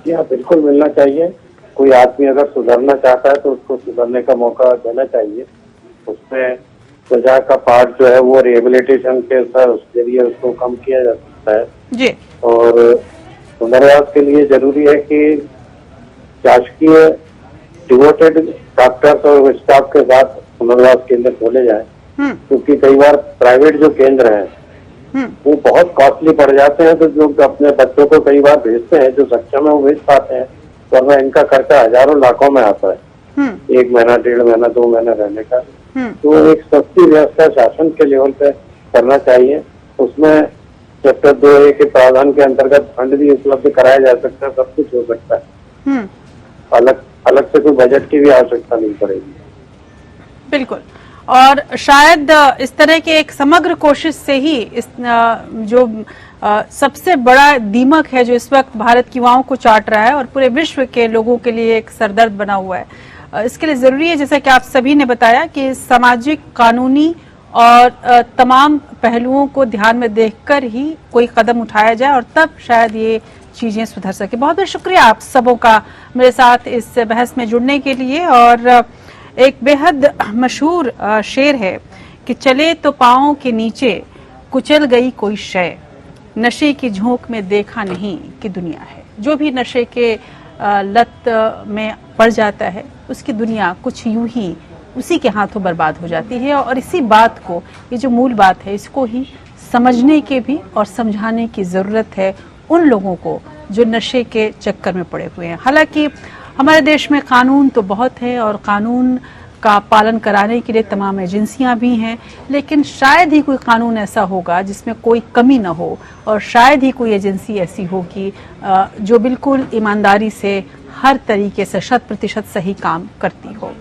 जी हाँ, बिल्कुल मिलना चाहिए। कोई आदमी अगर सुधरना चाहता है तो उसको सुधरने का मौका देना चाहिए। उसमें सजा का पार्ट जो है वो रिहेबिलिटेशन के जरिए उसको कम किया जा सकता है जी। और पुनर्वास के लिए जरूरी है कि शासकीय डिवोटेड डॉक्टर्स और स्टाफ के साथ पुनर्वास केंद्र खोले जाए, क्योंकि कई बार प्राइवेट जो केंद्र हैं वो बहुत कॉस्टली पड़ जाते हैं। तो जो अपने बच्चों को कई बार भेजते हैं, जो सक्षम है वो भेज पाते हैं, वरना इनका खर्चा हजारों लाखों में आता है, 1 महीना, 1.5 महीना, 2 महीना रहने का। तो एक सस्ती व्यवस्था शासन के लेवल पे करना चाहिए। उसमें चैप्टर 2A के प्रावधान के अंतर्गत फंड भी उपलब्ध कराया जा सकता है, सब कुछ हो सकता है। अलग से कोई बजट की भी आवश्यकता नहीं पड़ेगी। बिल्कुल, और शायद इस तरह के एक समग्र कोशिश से ही इस जो सबसे बड़ा दीमक है जो इस वक्त भारत की युवाओं को चाट रहा है और पूरे विश्व के लोगों के लिए एक सरदर्द बना हुआ है, इसके लिए जरूरी है, जैसा कि आप सभी ने बताया, कि सामाजिक, कानूनी और तमाम पहलुओं को ध्यान में देखकर ही कोई कदम उठाया जाए और तब शायद ये चीजें सुधर सके। बहुत बहुत शुक्रिया आप सबों का मेरे साथ इस बहस में जुड़ने के लिए। और एक बेहद मशहूर शेर है कि चले तो पांवों के नीचे कुचल गई कोई शय, नशे की झोंक में देखा नहीं कि दुनिया है। जो भी नशे के लत में पड़ जाता है उसकी दुनिया कुछ यूं ही उसी के हाथों बर्बाद हो जाती है। और इसी बात को, ये जो मूल बात है, इसको ही समझने के भी और समझाने की जरूरत है उन लोगों को जो नशे के चक्कर में पड़े हुए हैं। हालांकि हमारे देश में कानून तो बहुत है और कानून का पालन कराने के लिए तमाम एजेंसियां भी हैं, लेकिन शायद ही कोई कानून ऐसा होगा जिसमें कोई कमी न हो और शायद ही कोई एजेंसी ऐसी होगी जो बिल्कुल ईमानदारी से हर तरीके से 100% सही काम करती हो।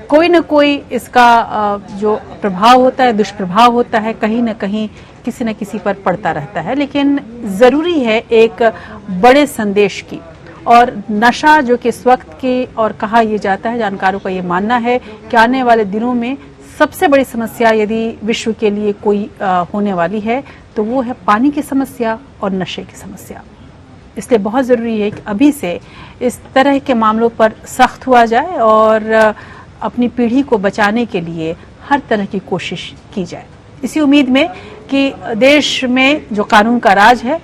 कोई न कोई इसका जो प्रभाव होता है, दुष्प्रभाव होता है, कहीं न कहीं किसी न किसी पर पड़ता रहता है, लेकिन जरूरी है एक बड़े संदेश की। और नशा जो कि इस वक्त के, और कहा यह जाता है, जानकारों का ये मानना है कि आने वाले दिनों में सबसे बड़ी समस्या यदि विश्व के लिए कोई होने वाली है तो वो है पानी की समस्या और नशे की समस्या। इसलिए बहुत जरूरी है कि अभी से इस तरह के मामलों पर सख्त हुआ जाए और अपनी पीढ़ी को बचाने के लिए हर तरह की कोशिश की जाए, इसी उम्मीद में कि देश में जो कानून का राज है,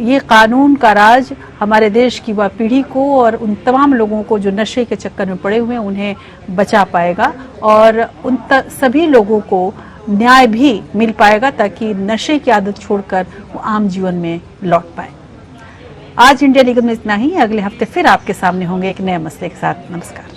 ये कानून का राज हमारे देश की युवा पीढ़ी को और उन तमाम लोगों को जो नशे के चक्कर में पड़े हुए हैं उन्हें बचा पाएगा और उन सभी लोगों को न्याय भी मिल पाएगा ताकि नशे की आदत छोड़कर वो आम जीवन में लौट पाए। आज इंडिया लीगल में इतना ही। अगले हफ्ते फिर आपके सामने होंगे एक नए मसले के साथ। नमस्कार।